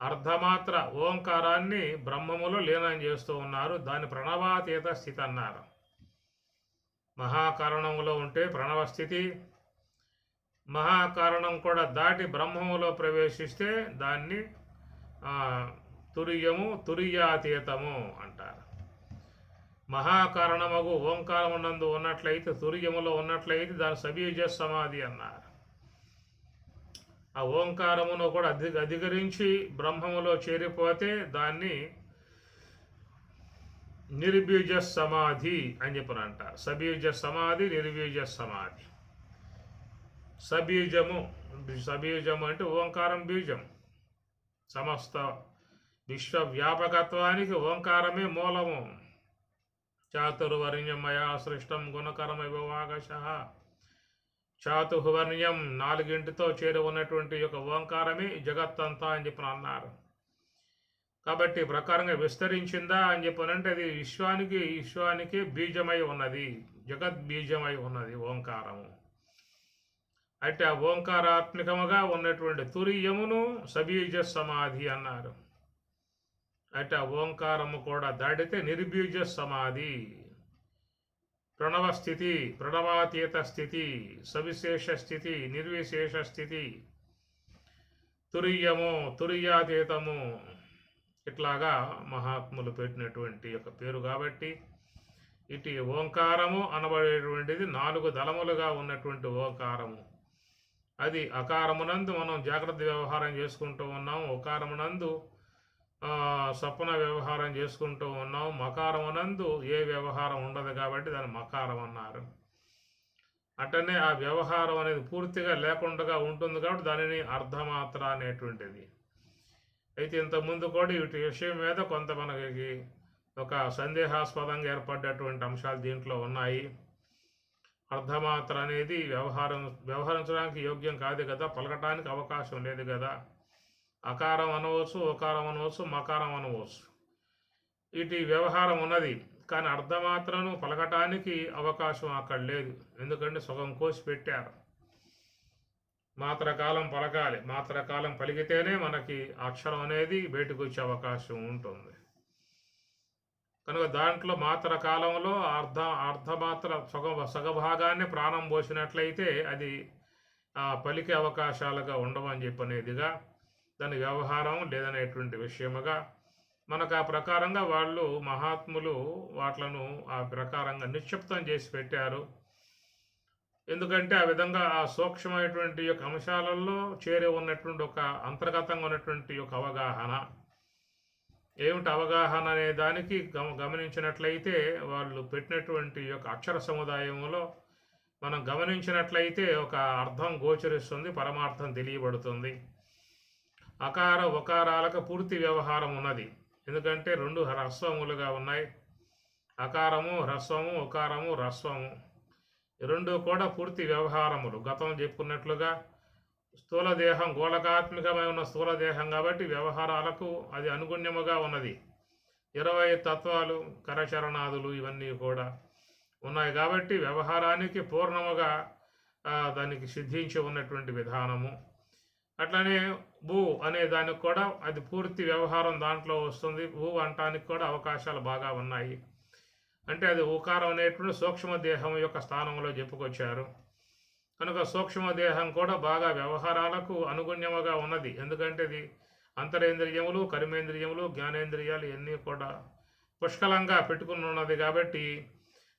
అర్ధమాత్ర ఓంకారాన్ని బ్రహ్మములో లీనం చేస్తూ ఉన్నారు. దాని ప్రణవాతీత స్థితి అన్నారు. మహాకారణంలో ఉంటే ప్రణవ స్థితి, మహాకారణం కూడా దాటి బ్రహ్మములో ప్రవేశిస్తే దాన్ని తురీయము, తురీయాతీతము అంటారు. మహాకారణమగు ఓంకారమునందు ఉన్నట్లయితే, తురీయములో ఉన్నట్లయితే దాని సబీజ సమాధి అన్నారు. ఆ ఓంకారమును కూడా అధికరించి బ్రహ్మములో చేరిపోతే దాన్ని నిర్బీజ సమాధి అని చెప్పని అంటారు. సబీజ సమాధి, నిర్బీజ సమాధి. సబీజము అంటే ఓంకారం బీజం. సమస్త విశ్వవ్యాపకత్వానికి ఓంకారమే మూలము. చాతుర్వర్ణ్యమయా సృష్టం గుణకరమ విభాగశః. చాతుర్వర్ణ్యం 4తో చేరి ఉన్నటువంటి యొక్క ఓంకారమే జగత్తంతా అని చెప్పి అన్నారు. కాబట్టి ప్రకారంగా విస్తరించిందా అని చెప్పనంటే అది విశ్వానికి బీజమై ఉన్నది, జగద్బీజమై ఉన్నది ఓంకారము. అయితే ఆ ఓంకారాత్మకముగా ఉన్నటువంటి తురీయమును సబీజ సమాధి అన్నారు. అయితే ఆ ఓంకారము కూడా దాటితే నిర్బీజ సమాధి. ప్రణవ స్థితి, ప్రణవాతీత స్థితి, సవిశేష స్థితి, నిర్విశేష స్థితి, తురీయము, తురీయాతీతము, ఇట్లాగా మహాత్ములు పెట్టినటువంటి ఒక పేరు. కాబట్టి ఇటు ఓంకారము అనబడేటువంటిది 4 దళములుగా ఉన్నటువంటి ఓంకారము. అది అకారమునందు మనం జాగ్రత్త వ్యవహారం చేసుకుంటూ ఉన్నాం, ఒకారమునందు సపన వ్యవహారం చేసుకుంటూ ఉన్నాం, మకారమునందు ఏ వ్యవహారం ఉండదు కాబట్టి దాన్ని మకారం అన్నారు. అట్టనే ఆ వ్యవహారం అనేది పూర్తిగా లేకుండా ఉంటుంది కాబట్టి దానిని అర్ధమాత్ర అనేటువంటిది. అయితే ఇంతకుముందు కూడా వీటి విషయం మీద కొంత మనకి ఒక సందేహాస్పదంగా ఏర్పడ్డటువంటి అంశాలు దీంట్లో ఉన్నాయి. అర్ధమాత్ర అనేది వ్యవహరించడానికి యోగ్యం కాదు కదా, పలకటానికి అవకాశం లేదు కదా. అకారం అనవచ్చు, ఒకారం అనవచ్చు, మకారం అనవచ్చు. ఇటు వ్యవహారం ఉన్నది, కానీ అర్ధమాత్రను పలకటానికి అవకాశం అక్కడ లేదు. ఎందుకంటే సగం కోసి పెట్టారు. మాత్రకాలం పలకాలి, మాత్రకాలం పలికితేనే మనకి అక్షరం అనేది బయటకు వచ్చే అవకాశం ఉంటుంది. కనుక దాంట్లో మాత్ర కాలంలో అర్ధమాత్ర సగభాగాన్ని ప్రాణం పోసినట్లయితే అది పలికే అవకాశాలుగా ఉండవని చెప్పనేదిగా దాని వ్యవహారం లేదనేటువంటి విషయముగా మనకు ఆ ప్రకారంగా వాళ్ళు మహాత్ములు వాట్లను ఆ ప్రకారంగా నిక్షిప్తం చేసి పెట్టారు. ఎందుకంటే ఆ విధంగా ఆ సూక్ష్మమైనటువంటి యొక్క అంశాలలో చేరి ఉన్నటువంటి ఒక అంతర్గతంగా ఉన్నటువంటి ఒక అవగాహన ఏమిటి అవగాహన అనే దానికి గమనించినట్లయితే వాళ్ళు పెట్టినటువంటి యొక్క అక్షర సముదాయంలో మనం గమనించినట్లయితే ఒక అర్థం గోచరిస్తుంది, పరమార్థం తెలియబడుతుంది. అకార ఒకారాలకు పూర్తి వ్యవహారం ఉన్నది. ఎందుకంటే 2 హ్రస్వములుగా ఉన్నాయి. అకారము హ్రస్వము, ఒకారము హ్రస్వము, 2 కూడా పూర్తి వ్యవహారములు. గతం చెప్పుకున్నట్లుగా స్థూలదేహం గోళకాత్మికమై ఉన్న స్థూలదేహం కాబట్టి వ్యవహారాలకు అది అనుగుణ్యముగా ఉన్నది. 20 తత్వాలు, కరచరణాదులు ఇవన్నీ కూడా ఉన్నాయి కాబట్టి వ్యవహారానికి పూర్ణముగా దానికి సిద్ధించి ఉన్నటువంటి విధానము. అట్లనే భూ అనే దానికి కూడా అది పూర్తి వ్యవహారం దాంట్లో వస్తుంది. భూ అంటానికి కూడా అవకాశాలు బాగా ఉన్నాయి. అంటే అది ఊకారం అనేటువంటి సూక్ష్మదేహం యొక్క స్థానంలో చెప్పుకొచ్చారు. కనుక సూక్ష్మదేహం కూడా బాగా వ్యవహారాలకు అనుగుణ్యముగా ఉన్నది. ఎందుకంటే ఇది అంతరేంద్రియములు, కర్మేంద్రియములు, జ్ఞానేంద్రియాలు ఇవన్నీ కూడా పుష్కలంగా పెట్టుకుని ఉన్నది కాబట్టి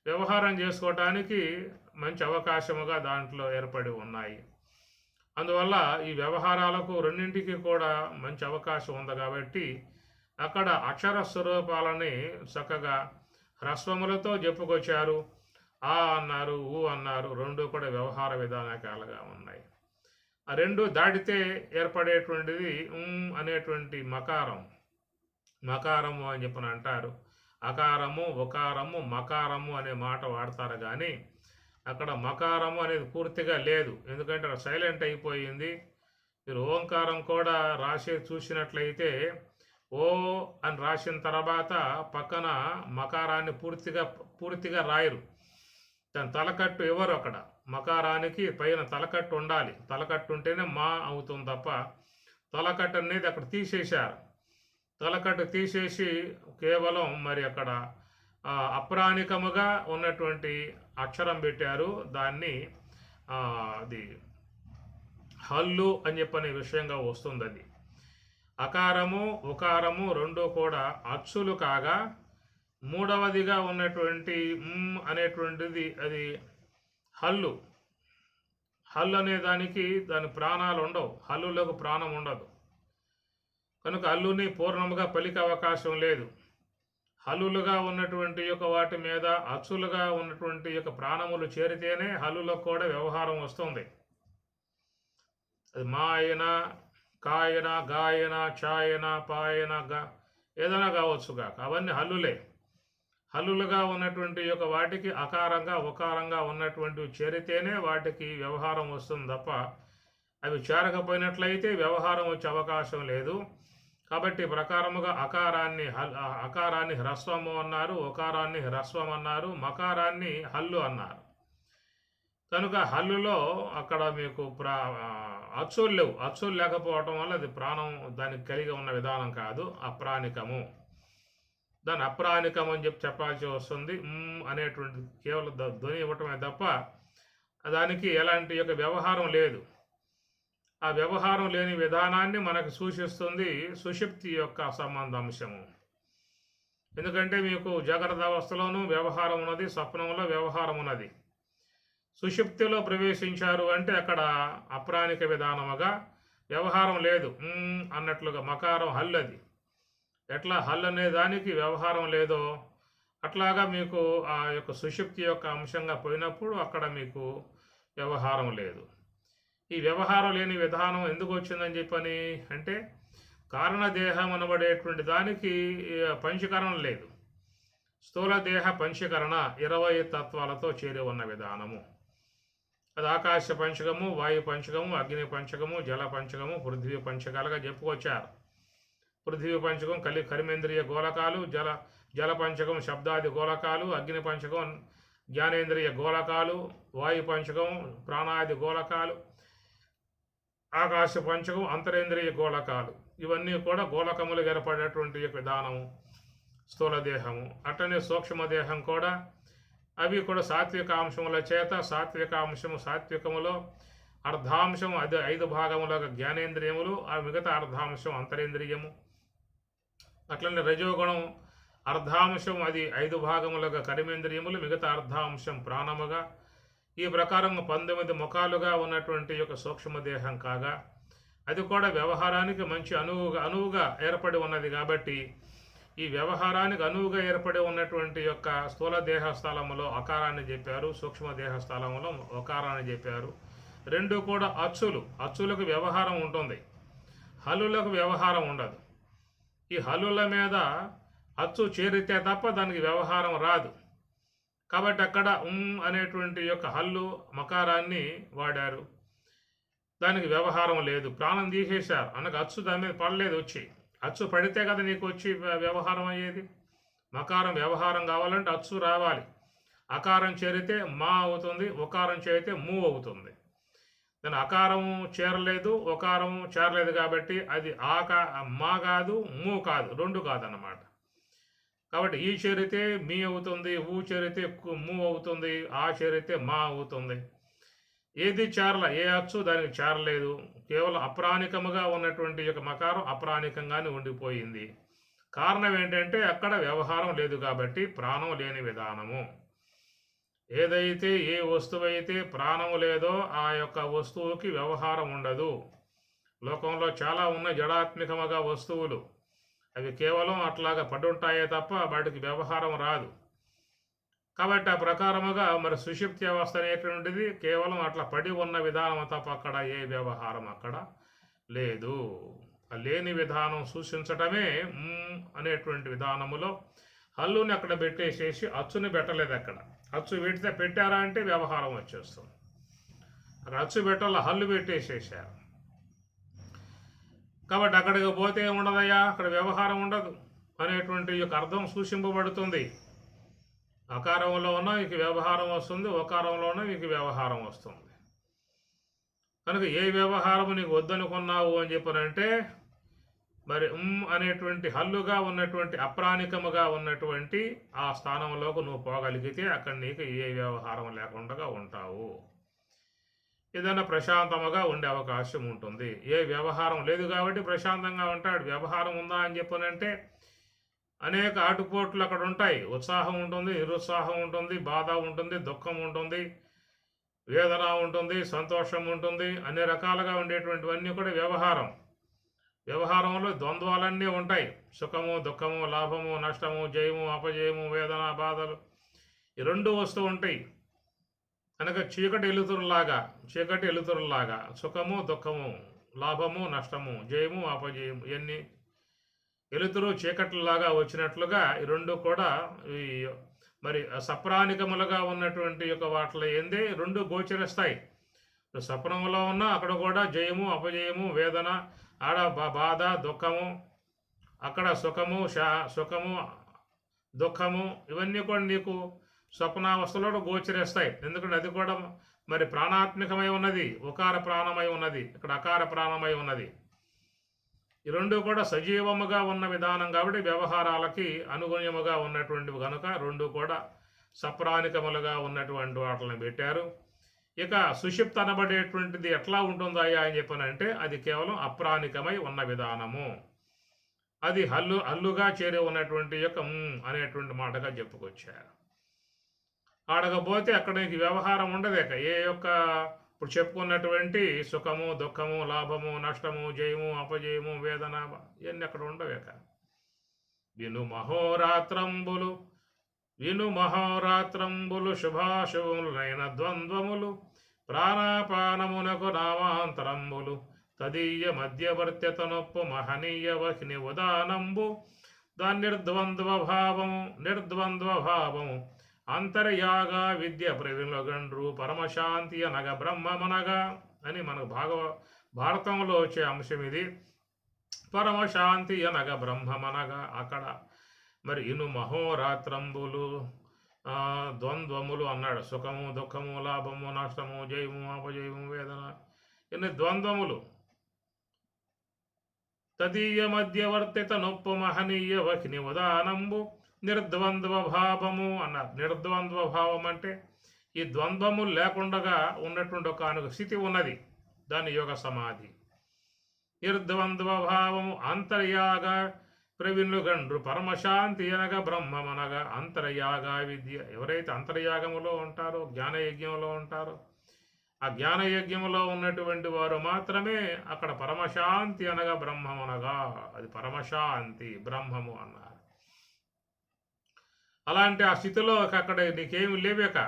వ్యవహారం చేసుకోవటానికి మంచి అవకాశముగా దాంట్లో ఏర్పడి ఉన్నాయి. అందువల్ల ఈ వ్యవహారాలకు రెండింటికి కూడా మంచి అవకాశం ఉంది కాబట్టి అక్కడ అక్షర స్వరూపాలని చక్కగా హ్రస్వములతో చెప్పుకొచ్చారు. ఆ అన్నారు, ఊ అన్నారు, 2 కూడా వ్యవహార విధానకాలుగా ఉన్నాయి. ఆ 2 దాటితే ఏర్పడేటువంటిది అనేటువంటి మకారము అని చెప్పని అంటారు. అకారము, ఒకారము, మకారము అనే మాట వాడతారు కానీ అక్కడ మకారము అనేది పూర్తిగా లేదు. ఎందుకంటే సైలెంట్ అయిపోయింది. మీరు ఓంకారం కూడా రాసే చూసినట్లయితే ఓ అని రాసిన తర్వాత పక్కన మకారాన్ని పూర్తిగా రాయరు. దాని తలకట్టు ఎవరు అక్కడ మకారానికి పైన తలకట్టు ఉండాలి. తలకట్టు ఉంటేనే మా అవుతుంది తప్ప తలకట్టు అనేది అక్కడ తీసేశారు. తలకట్టు తీసేసి కేవలం మరి అక్కడ అప్రాణికముగా ఉన్నటువంటి అక్షరం పెట్టారు. దాన్ని అది హల్లు అని చెప్పనే విషయంగా వస్తుంది. అది అకారము, ఉకారము 2 కూడా అచ్చులు కాగా మూడవదిగా ఉన్నటువంటి అనేటువంటిది అది హల్లు. హల్లు అనే దానికి దాని ప్రాణాలు ఉండవు. హల్లులకు ప్రాణం ఉండదు. కనుక హల్లుని పూర్ణముగా పలికే అవకాశం లేదు. హల్లులుగా ఉన్నటువంటి యొక్క వాటి మీద అచ్చులుగా ఉన్నటువంటి యొక్క ప్రాణములు చేరితేనే హల్లులకు కూడా వ్యవహారం వస్తుంది. అది మా అయినా, కాయన, గాయన, ఛాయన, పాయన, ఏదైనా కావచ్చుగా, అవన్నీ హల్లులే. హల్లులుగా ఉన్నటువంటి యొక్క వాటికి అకారంగా, ఉకారంగా ఉన్నటువంటి చేరితేనే వాటికి వ్యవహారం వస్తుంది తప్ప అవి చేరకపోయినట్లయితే వ్యవహారం వచ్చే అవకాశం లేదు. కాబట్టి ప్రకారముగా అకారాన్ని హ్రస్వము అన్నారు, ఒకారాన్ని హ్రస్వం అన్నారు, మకారాన్ని హల్లు అన్నారు. కనుక హల్లులో అక్కడ మీకు అచ్చులు లేవు. అచ్చులు లేకపోవటం వల్ల అది ప్రాణం దానికి కలిగి ఉన్న విధానం కాదు, అప్రాణికము. దాన్ని అప్రాణికం అని చెప్పాల్సి వస్తుంది. అనేటువంటి కేవలం ధ్వని ఇవ్వటమే తప్ప దానికి ఎలాంటి యొక్క వ్యవహారం లేదు. ఆ వ్యవహారం లేని విధానాన్ని మనకు సూచిస్తుంది సుషుప్తి యొక్క సంబంధాంశము. ఎందుకంటే మీకు జాగ్రత్త అవస్థలోనూ వ్యవహారం ఉన్నది, స్వప్నంలో వ్యవహారం ఉన్నది. సుషుప్తిలో ప్రవేశించారు అంటే అక్కడ అప్రాణిక విధానముగా వ్యవహారం లేదు. అన్నట్లుగా మకారం హల్ అది. ఎట్లా హల్ అనే దానికి వ్యవహారం లేదో అట్లాగా మీకు ఆ యొక్క సుషుప్తి యొక్క అంశంగా పోయినప్పుడు అక్కడ మీకు వ్యవహారం లేదు. ఈ వ్యవహారం లేని విధానం ఎందుకు వచ్చిందని చెప్పని అంటే కారణదేహం అనబడేటువంటి దానికి పంచకరణం లేదు. స్థూల దేహ పంచకరణ 20 తత్వాలతో చేరి ఉన్న విధానము. అది ఆకాశ పంచకము, వాయు పంచకము, అగ్ని పంచకము, జల పంచకము, పృథ్వీ పంచకాలుగా చెప్పుకొచ్చారు. పృథ్వీ పంచకం కర్మేంద్రియ గోళకాలు, జల పంచకం శబ్దాది గోళకాలు, అగ్ని పంచకం జ్ఞానేంద్రియ గోళకాలు, వాయు పంచకం ప్రాణాది గోళకాలు, ఆకాశ పంచకం అంతరేంద్రియ గోళకాలు. ఇవన్నీ కూడా గోళకములు ఏర్పడేటువంటి విధానము స్థూల దేహము. అట్లనే సూక్ష్మదేహం కూడా అవి కూడా సాత్వికాంశముల చేత సాత్వికములో అర్ధాంశం అది 5 భాగములుగా జ్ఞానేంద్రియములు, ఆ మిగతా అర్ధాంశం అంతరేంద్రియము. అట్లనే రజోగుణం అర్ధాంశం అది 5 భాగములుగా కర్మేంద్రియములు, మిగతా అర్ధాంశం ప్రాణముగా. ఈ ప్రకారం 19 ముఖాలుగా ఉన్నటువంటి యొక్క సూక్ష్మదేహం కాగా అది కూడా వ్యవహారానికి మంచి అనువుగా ఏర్పడి ఉన్నది. కాబట్టి ఈ వ్యవహారానికి అనువుగా ఏర్పడి ఉన్నటువంటి యొక్క స్థూల దేహ స్థలములో అకారాన్ని చెప్పారు, సూక్ష్మదేహ స్థలములో ఒకారాన్ని చెప్పారు. రెండు కూడా అచ్చులకు వ్యవహారం ఉంటుంది, హల్లులకు వ్యవహారం ఉండదు. ఈ హల్లుల మీద అచ్చు చేరితే తప్ప దానికి వ్యవహారం రాదు. కాబట్టి అక్కడ అనేటువంటి యొక్క హల్లు మకారాన్ని వాడారు, దానికి వ్యవహారం లేదు. ప్రాణం తీసేశారు అనగా అచ్చు దాని మీద పడలేదు. వచ్చి అచ్చు పడితే కదా నీకు వచ్చి వ్యవహారం అయ్యేది. మకారం వ్యవహారం కావాలంటే అచ్చు రావాలి. అకారం చేరితే మా అవుతుంది, ఒకారం చేరితే మూ అవుతుంది. దాని అకారం చేరలేదు, ఒకారం చేరలేదు కాబట్టి అది మా కాదు, మూ కాదు, రెండు కాదన్నమాట. కాబట్టి ఈ చేరితే మీ అవుతుంది, ఊ చేరితే మూ అవుతుంది, ఆ చేరితే మా అవుతుంది. ఏది చేరల, ఏ అచ్చు దానికి చేరలేదు. కేవలం అప్రాణికముగా ఉన్నటువంటి యొక్క మకారం అప్రాణికంగానే ఉండిపోయింది. కారణం ఏంటంటే అక్కడ వ్యవహారం లేదు కాబట్టి ప్రాణం లేని విధానము. ఏదైతే ఏ వస్తువు అయితే ప్రాణము లేదో ఆ యొక్క వస్తువుకి వ్యవహారం ఉండదు. లోకంలో చాలా ఉన్న జడాత్మికముగా వస్తువులు, అవి కేవలం అట్లాగా పడుంటాయే తప్ప వాటికి వ్యవహారం రాదు. కాబట్టి ఆ ప్రకారముగా మరి సుషుప్తి అవస్థ అనేటువంటిది కేవలం అట్లా పడి ఉన్న విధానం తప్ప అక్కడ ఏ వ్యవహారం అక్కడ లేదు. లేని విధానం సూచించటమే అనేటువంటి విధానములో హల్లుని అక్కడ పెట్టేసేసి అచ్చుని పెట్టలేదు. అక్కడ అచ్చు పెట్టారా అంటే వ్యవహారం వచ్చేస్తుంది. అక్కడ అచ్చు పెట్టాల, హల్లు పెట్టేసేసారు. కాబట్టి అక్కడికి పోతే ఏముండదయ్యా, అక్కడ వ్యవహారం ఉండదు అనేటువంటి యొక్క అర్థం సూచింపబడుతుంది. అకారంలో ఉన్న మీకు వ్యవహారం వస్తుంది, ఒకారంలో ఉన్న మీకు వ్యవహారం వస్తుంది. కనుక ఏ వ్యవహారము నీకు వద్దనుకున్నావు అని చెప్పనంటే మరి అనేటువంటి హల్లుగా ఉన్నటువంటి అప్రాణికముగా ఉన్నటువంటి ఆ స్థానంలోకి నువ్వు పోగలిగితే అక్కడ నీకు ఏ వ్యవహారం లేకుండా ఉంటావు. ఏదైనా ప్రశాంతముగా ఉండే అవకాశం ఉంటుంది. ఏ వ్యవహారం లేదు కాబట్టి ప్రశాంతంగా ఉంటాడు. వ్యవహారం ఉందా అని చెప్పనంటే అనేక ఆటుపోట్లు అక్కడ ఉంటాయి. ఉత్సాహం ఉంటుంది, నిరుత్సాహం ఉంటుంది, బాధ ఉంటుంది, దుఃఖం ఉంటుంది, వేదన ఉంటుంది, సంతోషం ఉంటుంది. అన్ని రకాలుగా ఉండేటువంటివన్నీ కూడా వ్యవహారంలో ద్వంద్వాలన్నీ ఉంటాయి. సుఖము, దుఃఖము, లాభము, నష్టము, జయము, అపజయము, వేదన, బాధలు ఈ రెండు వస్తూ ఉంటాయి. కనుక చీకటి ఎలుతురులాగా సుఖము, దుఃఖము, లాభము, నష్టము, జయము, అపజయము ఇవన్నీ ఎలుతురు చీకట్లలాగా వచ్చినట్లుగా ఈ రెండు కూడా ఈ మరి సప్రాణికములుగా ఉన్నటువంటి యొక్క వాటిలో ఏందే రెండు గోచరిస్తాయి. స్వప్నంలో ఉన్న అక్కడ కూడా జయము, అపజయము, వేదన, ఆడ బాధ, దుఃఖము, అక్కడ సుఖము, దుఃఖము ఇవన్నీ కూడా నీకు స్వప్నావస్థలో గోచరిస్తాయి. ఎందుకంటే అది కూడా మరి ప్రాణాత్మికమై ఉన్నది, ఉకార ప్రాణమై ఉన్నది, ఇక్కడ అకార ప్రాణమై ఉన్నది. ఈ రెండు కూడా సజీవముగా ఉన్న విధానం కాబట్టి వ్యవహారాలకి అనుగుణ్యముగా ఉన్నటువంటివి కనుక రెండు కూడా సప్రాణికములుగా ఉన్నటువంటి వాటిని పెట్టారు. ఇక సుషిప్త అనబడేటువంటిది ఎట్లా ఉంటుందయ్యా అని చెప్పనంటే అది కేవలం అప్రాణికమై ఉన్న విధానము. అది హల్లుగా చేరి ఉన్నటువంటి యొక్క అనేటువంటి మాటగా చెప్పుకొచ్చారు. ఆడకపోతే అక్కడ నీకు వ్యవహారం ఉండదు. ఏ యొక్క ఇప్పుడు చెప్పుకున్నటువంటి సుఖము, దుఃఖము, లాభము, నష్టము, జయము, అపజయము, వేదన ఇవన్నీ అక్కడ ఉండవేక. విను మహోరాత్రంబులు శుభాశుభములైన ద్వంద్వములు ప్రాణాపానమునకు నామాంతరంబులు తదీయ మధ్యవర్త్యత నొప్పు మహనీయ వహిని ఉదానంబు నిర్ద్వంద్వభావము అంతర్యాగ విద్య ప్రవిలగండ్రు పరమశాంతి అనగ బ్రహ్మమనగా అని మనకు భారతంలో వచ్చే అంశం ఇది. పరమశాంతి అనగ బ్రహ్మమనగా అక్కడ మరి ఇను మహోరాత్రంబులు ద్వంద్వములు అన్నాడు. సుఖము, దుఃఖము, లాభము, నష్టము, జయము, అపజయము, వేదన ఇన్ని ద్వంద్వములు తదీయ మధ్యవర్తిత నొప్పు మహనీయ వహిని ఉదానంబు నిర్ద్వంద్వ భావము అన్నారు. నిర్ద్వంద్వ భావం అంటే ఈ ద్వంద్వము లేకుండా ఉన్నటువంటి ఒక స్థితి ఉన్నది, దాని యోగ సమాధి. నిర్ద్వంద్వ భావము అంతర్యాగ ప్రవినుగండ్రు పరమశాంతి అనగా బ్రహ్మమనగా అంతర్యాగ విద్య. ఎవరైతే అంతర్యాగములో ఉంటారో, జ్ఞానయజ్ఞంలో ఉంటారో, ఆ జ్ఞానయజ్ఞంలో ఉన్నటువంటి వారు మాత్రమే అక్కడ పరమశాంతి అనగా బ్రహ్మమనగా, అది పరమశాంతి బ్రహ్మము అన్నారు. అలాంటి ఆ స్థితిలో అక్కడ నీకేమి లేవేక.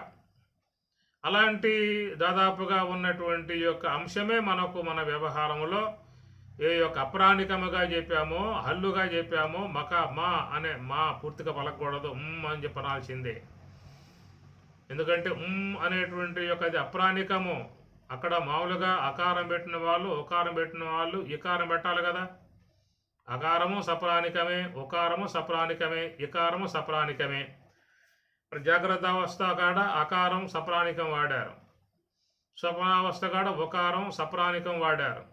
అలాంటి దాదాపుగా ఉన్నటువంటి యొక్క అంశమే మనకు మన వ్యవహారంలో ఏ యొక్క అప్రాణికముగా చెప్పామో, హల్లుగా చెప్పామో, మా అనే మా పూర్తిగా పలకూడదు, అని చెప్పనాల్సిందే. ఎందుకంటే అనేటువంటి యొక్క అది అప్రాణికము. అక్కడ మామూలుగా అకారం పెట్టిన వాళ్ళు, ఉకారం పెట్టిన వాళ్ళు ఇకారం పెట్టాలి కదా. అకారము సప్రాణికమే, ఉకారము సప్రాణికమే, ఇకారము సప్రాణికమే. జాగ్రత్త అవస్థ కాడ అకారం సప్రాణికం వాడారు, స్వప్నావస్థ కాడ ఉకారం సప్రాణికం వాడారు.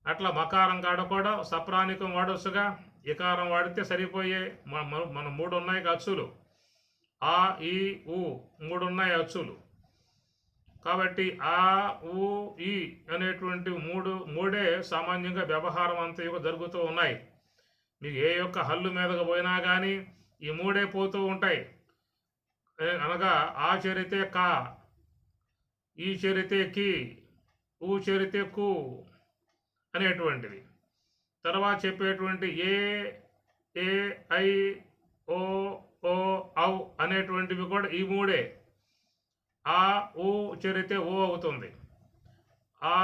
అట్లా మకారం కాడ కూడా సప్రాణికం వాడొచ్చుగా. ఇకారం వాడితే సరిపోయే. మన మూడు ఉన్నాయి అచ్చులు, ఆ ఈ ఊ మూడు ఉన్నాయి అచ్చులు. కాబట్టి ఆ ఊ ఈ అనేటువంటి మూడే సామాన్యంగా వ్యవహారం అంతా జరుగుతూ ఉన్నాయి. మీకు ఏ యొక్క హల్లు మీదకు పోయినా కానీ ఈ మూడే పోతూ ఉంటాయి. అనగా ఆ చేరితే కా, ఈ చేరితే కి, ఊ చేరితే కు అనేటువంటివి. తర్వాత చెప్పేటువంటి ఏ ఐ ఓ ఔ అనేటువంటివి కూడా ఈ మూడే. ఆ ఊ చేరితే ఓ అవుతుంది. ఆ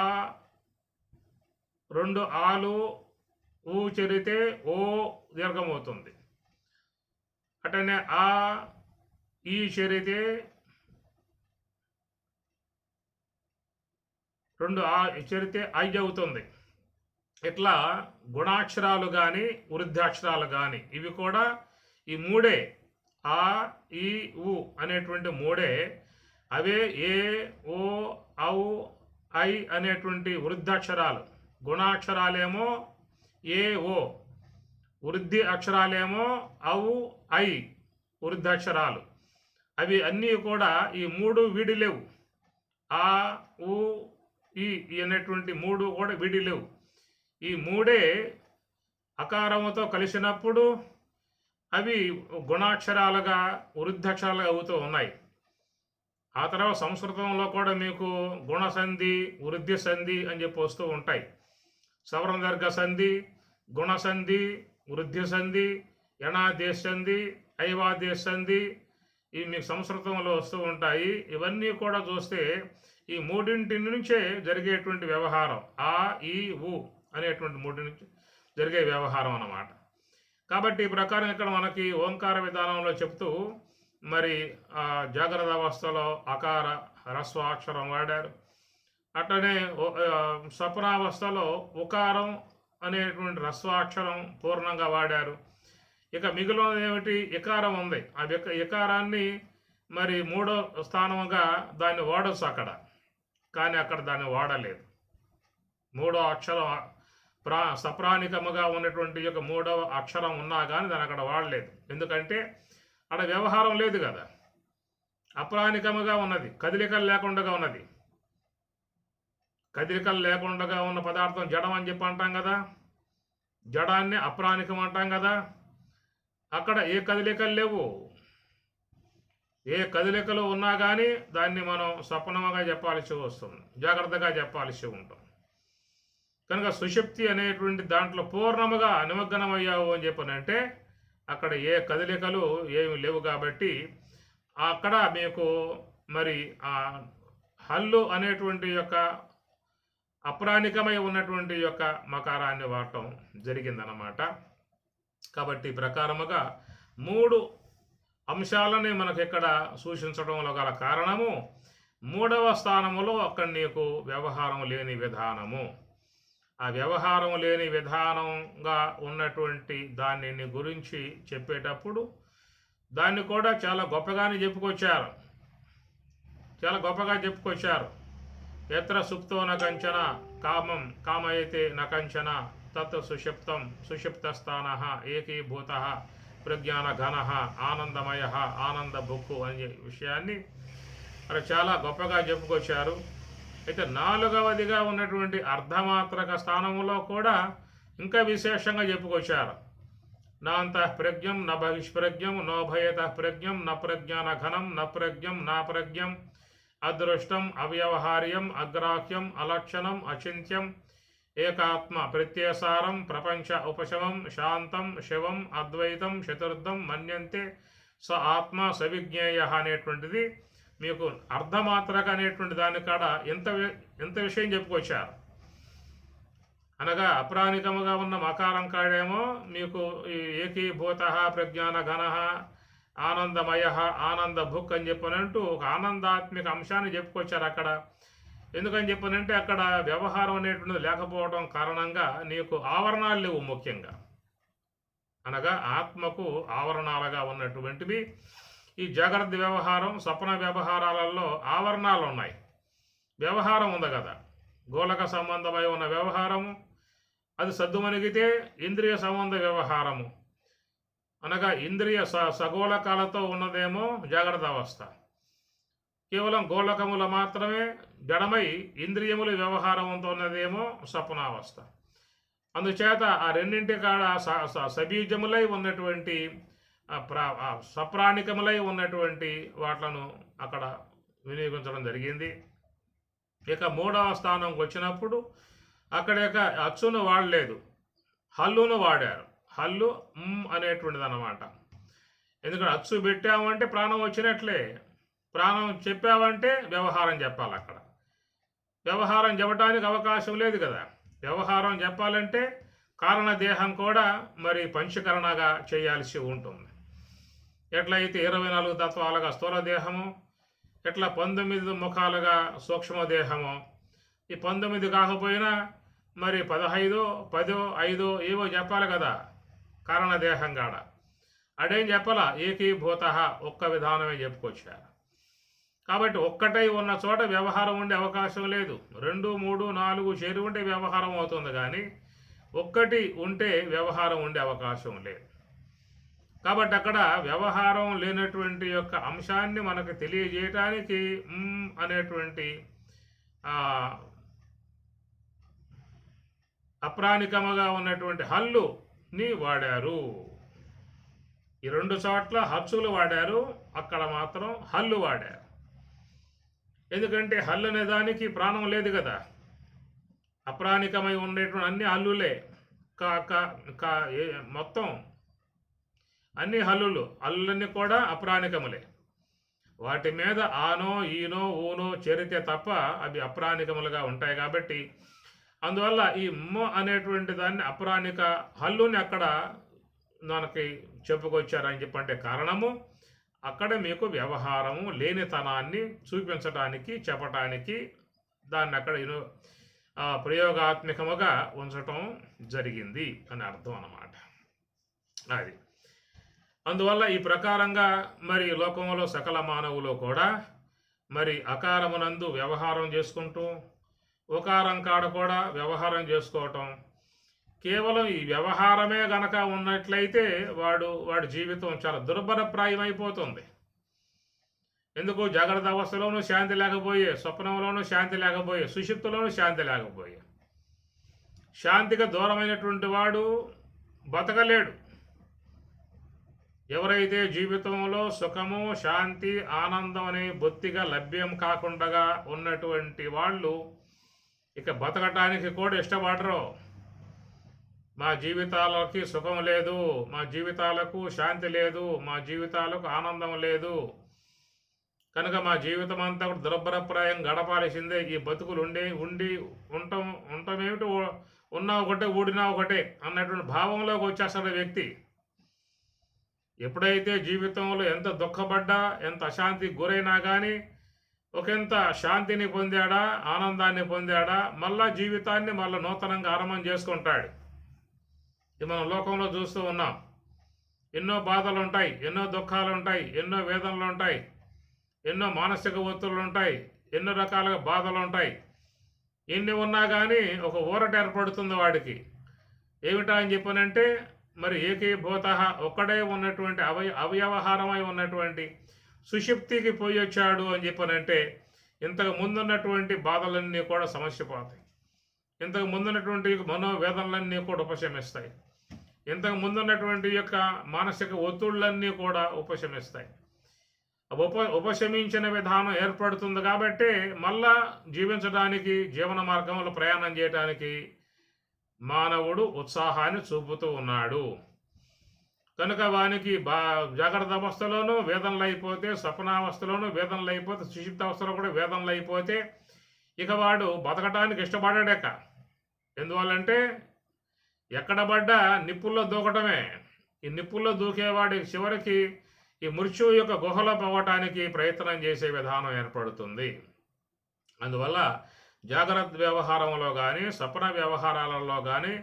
రెండు ఆలు ఊ చేరితే ఓ దీర్ఘమవుతుంది. అటనే ఆ ఈ చేరితే రెండు ఆ చేరితే ఐ అవుతుంది. ఇట్లా గుణాక్షరాలు కానీ వృద్ధాక్షరాలు కానీ ఇవి కూడా ఈ మూడే. ఆ ఈ ఊ అనేటువంటి మూడే. అవే ఏ ఓ ఔ ఐ అనేటువంటి వృద్ధాక్షరాలు. గుణాక్షరాలేమో ఏ ఓ, వృద్ధి అక్షరాలేమో ఔ ఐ వృద్ధాక్షరాలు. అవి అన్నీ కూడా ఈ మూడు వీడిలేవు. ఆ ఊ ఈ అనేటువంటి మూడు కూడా వీడిలేవు. ఈ మూడే అకారముతో కలిసినప్పుడు అవి గుణాక్షరాలుగా వృద్ధాక్షరాలుగా అవుతూ ఉన్నాయి. ఆ తర్వాత సంస్కృతంలో కూడా మీకు గుణసంధి, వృద్ధి సంధి అని చెప్పి వస్తూ ఉంటాయి. సవర్ణదర్ఘ సంధి, గుణసంధి, వృద్ధి సంధి, యణాదేశ సంధి, ఐవాదేశ సంధి, ఇవి మీకు సంస్కృతంలో వస్తూ ఉంటాయి. ఇవన్నీ కూడా చూస్తే ఈ మూడింటి నుంచే జరిగేటువంటి వ్యవహారం. ఆ ఈ ఊ అనేటువంటి మూడు నుంచి జరిగే వ్యవహారం అన్నమాట. కాబట్టి ఈ ప్రకారం ఇక్కడ మనకి ఓంకార విధానంలో చెప్తూ మరి జాగ్రత్త అవస్థలో అకార హ్రస్వాక్షరం వాడారు. అట్లనే స్వప్నావస్థలో ఉకారం అనేటువంటి హ్రస్వాక్షరం పూర్ణంగా వాడారు. ఇక మిగిలిన ఏమిటి, ఇకారం ఉంది. ఆ ఇకారాన్ని మరి మూడో స్థానంగా దాన్ని వాడచ్చు అక్కడ, కానీ అక్కడ దాన్ని వాడలేదు. మూడో అక్షరం సప్రాణికముగా ఉన్నటువంటి యొక్క మూడవ అక్షరం ఉన్నా కానీ దాని అక్కడ వాడలేదు. ఎందుకంటే అక్కడ వ్యవహారం లేదు కదా, అప్రాణికముగా ఉన్నది, కదలికలు లేకుండా ఉన్నది. కదలికలు లేకుండా ఉన్న పదార్థం జడం అని చెప్పి అంటాం కదా, జడాన్ని అప్రాణికం అంటాం కదా. అక్కడ ఏ కదలికలు లేవు. ఏ కదలికలు ఉన్నా కానీ దాన్ని మనం స్వప్నముగా చెప్పాల్సి వస్తుంది, జాగ్రత్తగా చెప్పాల్సి ఉంటుంది. కనుక సుషుప్తి అనేటువంటి దాంట్లో పూర్ణముగా నిమగ్నమయ్యావు అని చెప్పనంటే అక్కడ ఏ కదలికలు ఏమి లేవు. కాబట్టి అక్కడ మీకు మరి ఆ హల్లు అనేటువంటి యొక్క అప్రాణికమై ఉన్నటువంటి యొక్క మకారాన్ని వాడటం జరిగిందన్నమాట. కాబట్టి ప్రకారముగా 3 అంశాలని మనకి ఇక్కడ సూచించడంలో గల కారణము, 3వ స్థానములో అక్కడ నీకు వ్యవహారం లేని విధానము. ఆ వ్యవహారం లేని విధానంగా ఉన్నటువంటి దానిని గురించి చెప్పేటప్పుడు దాన్ని కూడా చాలా గొప్పగానే చెప్పుకొచ్చారు, చాలా గొప్పగా చెప్పుకొచ్చారు. ఎత్ర సుప్తో నకంచన కామం కామయతే నకంచన తత్ సుషుప్తం సుషుప్తస్థాన ఏకీభూత ప్రజ్ఞాన ఘన ఆనందమయ ఆనంద బుక్కు అనే విషయాన్ని అక్కడ చాలా గొప్పగా చెప్పుకొచ్చారు. అయితే 4వదిగా ఉన్నటువంటి అర్ధమాత్రక స్థానంలో కూడా ఇంకా విశేషంగా చెప్పుకొచ్చారు. నా అంతః ప్రజ్ఞం న బహిష్ప్రజ్ఞం నోభయత ప్రజ్ఞం న ప్రజ్ఞాన ఘనం న ప్రజ్ఞం నా ప్రజ్ఞం అదృష్టం అవ్యవహార్యం అగ్రాహ్యం అలక్షణం అచింత్యం ఏకాత్మ ప్రత్యసారం ప్రపంచ ఉపశమం శాంతం శివం అద్వైతం చతుర్థం మన్యంతే స ఆత్మ సవిజ్ఞేయ అనేటువంటిది మీకు అర్ధమాత్రక అనేటువంటి దాని కాడ ఎంత విషయం చెప్పుకొచ్చారు. అనగా అప్రాణికముగా ఉన్న మకారం కాడేమో మీకు ఈ ఏకీభూత ప్రజ్ఞాన ఘన ఆనందమయ ఆనంద భుక్ అని చెప్పనంటూ ఒక ఆనందాత్మిక అంశాన్ని చెప్పుకొచ్చారు అక్కడ. ఎందుకని చెప్పనంటే అక్కడ వ్యవహారం అనేటువంటిది లేకపోవడం కారణంగా నీకు ఆవరణాలు లేవు. ముఖ్యంగా అనగా ఆత్మకు ఆవరణాలుగా ఉన్నటువంటివి ఈ జాగ్రత్త వ్యవహారం స్వప్న వ్యవహారాలలో ఆవరణాలు ఉన్నాయి. వ్యవహారం ఉంది కదా, గోళక సంబంధమై ఉన్న వ్యవహారము, అది సద్దుమణిగితే ఇంద్రియ సంబంధ వ్యవహారము. అనగా ఇంద్రియ సగోళకాలతో ఉన్నదేమో జాగ్రత్త అవస్థ, కేవలం గోళకములు మాత్రమే జడమై ఇంద్రియముల వ్యవహారంతో ఉన్నదేమో స్వప్నావస్థ. అందుచేత ఆ రెండింటి కాడ సబీజములై ఉన్నటువంటి సప్రాణికములై ఉన్నటువంటి వాట్లను అక్కడ వినియోగించడం జరిగింది. ఇక 3వ స్థానంకి వచ్చినప్పుడు అక్కడ అచ్చును వాడలేదు, హల్లును వాడారు. హల్లు అనేటువంటిది అన్నమాట. ఎందుకంటే అచ్చు పెట్టామంటే ప్రాణం వచ్చినట్లే, ప్రాణం చెప్పావంటే వ్యవహారం చెప్పాలి. అక్కడ వ్యవహారం చెప్పడానికి అవకాశం లేదు కదా. వ్యవహారం చెప్పాలంటే కారణదేహం కూడా మరి పంచకరణగా చేయాల్సి ఉంటుంది. ఎట్లయితే 24 తత్వాలుగా స్థూల దేహము, ఎట్లా 19 ముఖాలుగా సూక్ష్మదేహము, ఈ 19 కాకపోయినా మరి 15, 10, 5 ఏవో చెప్పాలి కదా కారణదేహం కాడ. అడేం చెప్పాలా, ఏకీభూత ఒక్క విధానమే చెప్పుకొచ్చారు. కాబట్టి ఒక్కటై ఉన్న చోట వ్యవహారం ఉండే అవకాశం లేదు. 2, 3, 4 చేరి ఉంటే వ్యవహారం అవుతుంది, కానీ ఒక్కటి ఉంటే వ్యవహారం ఉండే అవకాశం లేదు. కాబట్టి అక్కడ వ్యవహారం లేనటువంటి యొక్క అంశాన్ని మనకు తెలియజేయటానికి అనేటువంటి అప్రాణికముగా ఉన్నటువంటి హల్లుని వాడారు. ఈ 2 చోట్ల హచ్చులు వాడారు, అక్కడ మాత్రం హల్లు వాడారు. ఎందుకంటే హల్లు అనే దానికి ప్రాణం లేదు కదా. అప్రాణికమై ఉండేటువంటి అన్ని హల్లులే, మొత్తం అన్ని హల్లులన్నీ కూడా అప్రాణికములే. వాటి మీద ఆనో ఈనో ఊనో చేరితే తప్ప అవి అప్రాణికములుగా ఉంటాయి. కాబట్టి అందువల్ల ఈ అనేటువంటి దాన్ని అప్రాణిక హల్లుని అక్కడ మనకి చెప్పుకొచ్చారని చెప్పంటే కారణము అక్కడ మీకు వ్యవహారము లేనితనాన్ని చూపించడానికి చెప్పటానికి దాన్ని అక్కడ ప్రయోగాత్మకముగా ఉంచటం జరిగింది అని అర్థం అన్నమాట. అది అందువల్ల ఈ ప్రకారంగా మరి లోకంలో సకల మానవులు కూడా మరి అకారమునందు వ్యవహారం చేసుకుంటూ ఉకారం కాడ కూడా వ్యవహారం చేసుకోవటం, కేవలం ఈ వ్యవహారమే గనక ఉన్నట్లయితే వాడి జీవితం చాలా దుర్భరప్రాయమైపోతుంది. ఎందుకు? జాగ్రత్త అవస్థలోనూ శాంతి లేకపోయే, స్వప్నంలోనూ శాంతి లేకపోయే, సుషుప్తిలోనూ శాంతి లేకపోయే. శాంతికి దూరమైనటువంటి వాడు బతకలేడు. ఎవరైతే జీవితంలో సుఖము, శాంతి, ఆనందం అనే బొత్తిగా లభ్యం కాకుండా ఉన్నటువంటి వాళ్ళు ఇక బతకటానికి కూడా ఇష్టపడరు. మా జీవితాలకి సుఖం లేదు, మా జీవితాలకు శాంతి లేదు, మా జీవితాలకు ఆనందం లేదు, కనుక మా జీవితం అంతా కూడా దుర్భరప్రాయం గడపాల్సిందే, ఈ బతుకులు ఉండటమేమిటి, ఉన్నా ఒకటే ఊడినా ఒకటే అన్నటువంటి భావంలోకి వచ్చేస్తాడు వ్యక్తి. ఎప్పుడైతే జీవితంలో ఎంత దుఃఖపడ్డా, ఎంత అశాంతికి గురైనా కానీ ఒకంత శాంతిని పొందాడా, ఆనందాన్ని పొందాడా, మళ్ళా జీవితాన్ని మళ్ళీ నూతనంగా ఆరంభం చేసుకుంటాడు. ఇది మనం లోకంలో చూస్తూ ఉన్నాం. ఎన్నో బాధలు ఉంటాయి, ఎన్నో దుఃఖాలు ఉంటాయి, ఎన్నో వేదనలు ఉంటాయి, ఎన్నో మానసిక ఒత్తిళ్ళు ఉంటాయి, ఎన్నో రకాలుగా బాధలు ఉంటాయి. ఎన్ని ఉన్నా కానీ ఒక ఊరట ఏర్పడుతుంది వాడికి. ఏమిటా అని చెప్పనంటే, మరి ఏకీభూత ఒక్కడే ఉన్నటువంటి అవయవహారమై ఉన్నటువంటి సుషుప్తికి పోయి వచ్చాడు అని చెప్పనంటే, ఇంతకు ముందున్నటువంటి బాధలన్నీ కూడా సమస్య పోతాయి. ఇంతకు ముందున్నటువంటి మనోవేదనలన్నీ కూడా ఉపశమిస్తాయి. ఇంతకు ముందున్నటువంటి యొక్క మానసిక ఒత్తిళ్ళన్నీ కూడా ఉపశమిస్తాయి. ఉపశమించిన విధానం ఏర్పడుతుంది కాబట్టి మళ్ళా జీవించడానికి, జీవన మార్గంలో ప్రయాణం చేయడానికి మానవుడు ఉత్సాహాన్ని చూపుతూ ఉన్నాడు. కనుక వానికి జాగ్రత్త అవస్థలోనూ వేదనలు అయిపోతే, స్వప్నావస్థలోనూ వేదనలు అయిపోతే, సుషుప్తావస్థలో కూడా వేదనలు అయిపోతే ఇక వాడు బతకటానికి ఇష్టపడాడక. ఎందువల్లంటే ఎక్కడ పడ్డా నిప్పుల్లో దూకటమే. ఈ నిప్పుల్లో దూకేవాడి చివరికి ఈ మృత్యువు యొక్క గుహలో పోవటానికి ప్రయత్నం చేసే విధానం ఏర్పడుతుంది. అందువల్ల జాగ్రత్త వ్యవహారంలో కానీ, స్వప్న వ్యవహారాలలో కానీ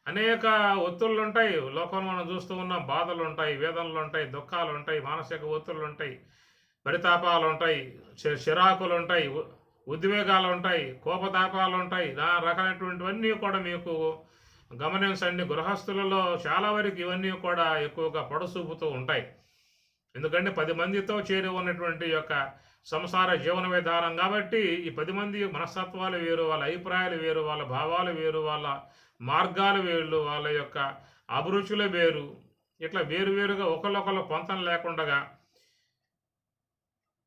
అనేక ఒత్తుళ్ళు ఉంటాయి. లోకంలో మనం చూస్తూ ఉన్నాం. బాధలు ఉంటాయి, వేదనలు ఉంటాయి, దుఃఖాలు ఉంటాయి, మానసిక ఒత్తుళ్ళు ఉంటాయి, పరితాపాలు ఉంటాయి, చిరాకులు ఉంటాయి, ఉద్వేగాలు ఉంటాయి, కోపతాపాలు ఉంటాయి. రకాలైనటువంటివన్నీ కూడా మీకు గమనించండి. గృహస్థులలో చాలా వరకు ఇవన్నీ కూడా ఎక్కువగా పొడసూపుతూ ఉంటాయి. ఎందుకంటే 10 మందితో చేరి ఉన్నటువంటి యొక్క సంసార జీవన విధానం కాబట్టి ఈ 10 మంది మనస్తత్వాలు వేరు, వాళ్ళ అభిప్రాయాలు వేరు, వాళ్ళ భావాలు వేరు, వాళ్ళ మార్గాలు వేరు, వాళ్ళ యొక్క అభిరుచులు వేరు. ఇట్లా వేరువేరుగా ఒకళ్ళొకళ్ళు పొంతం లేకుండా,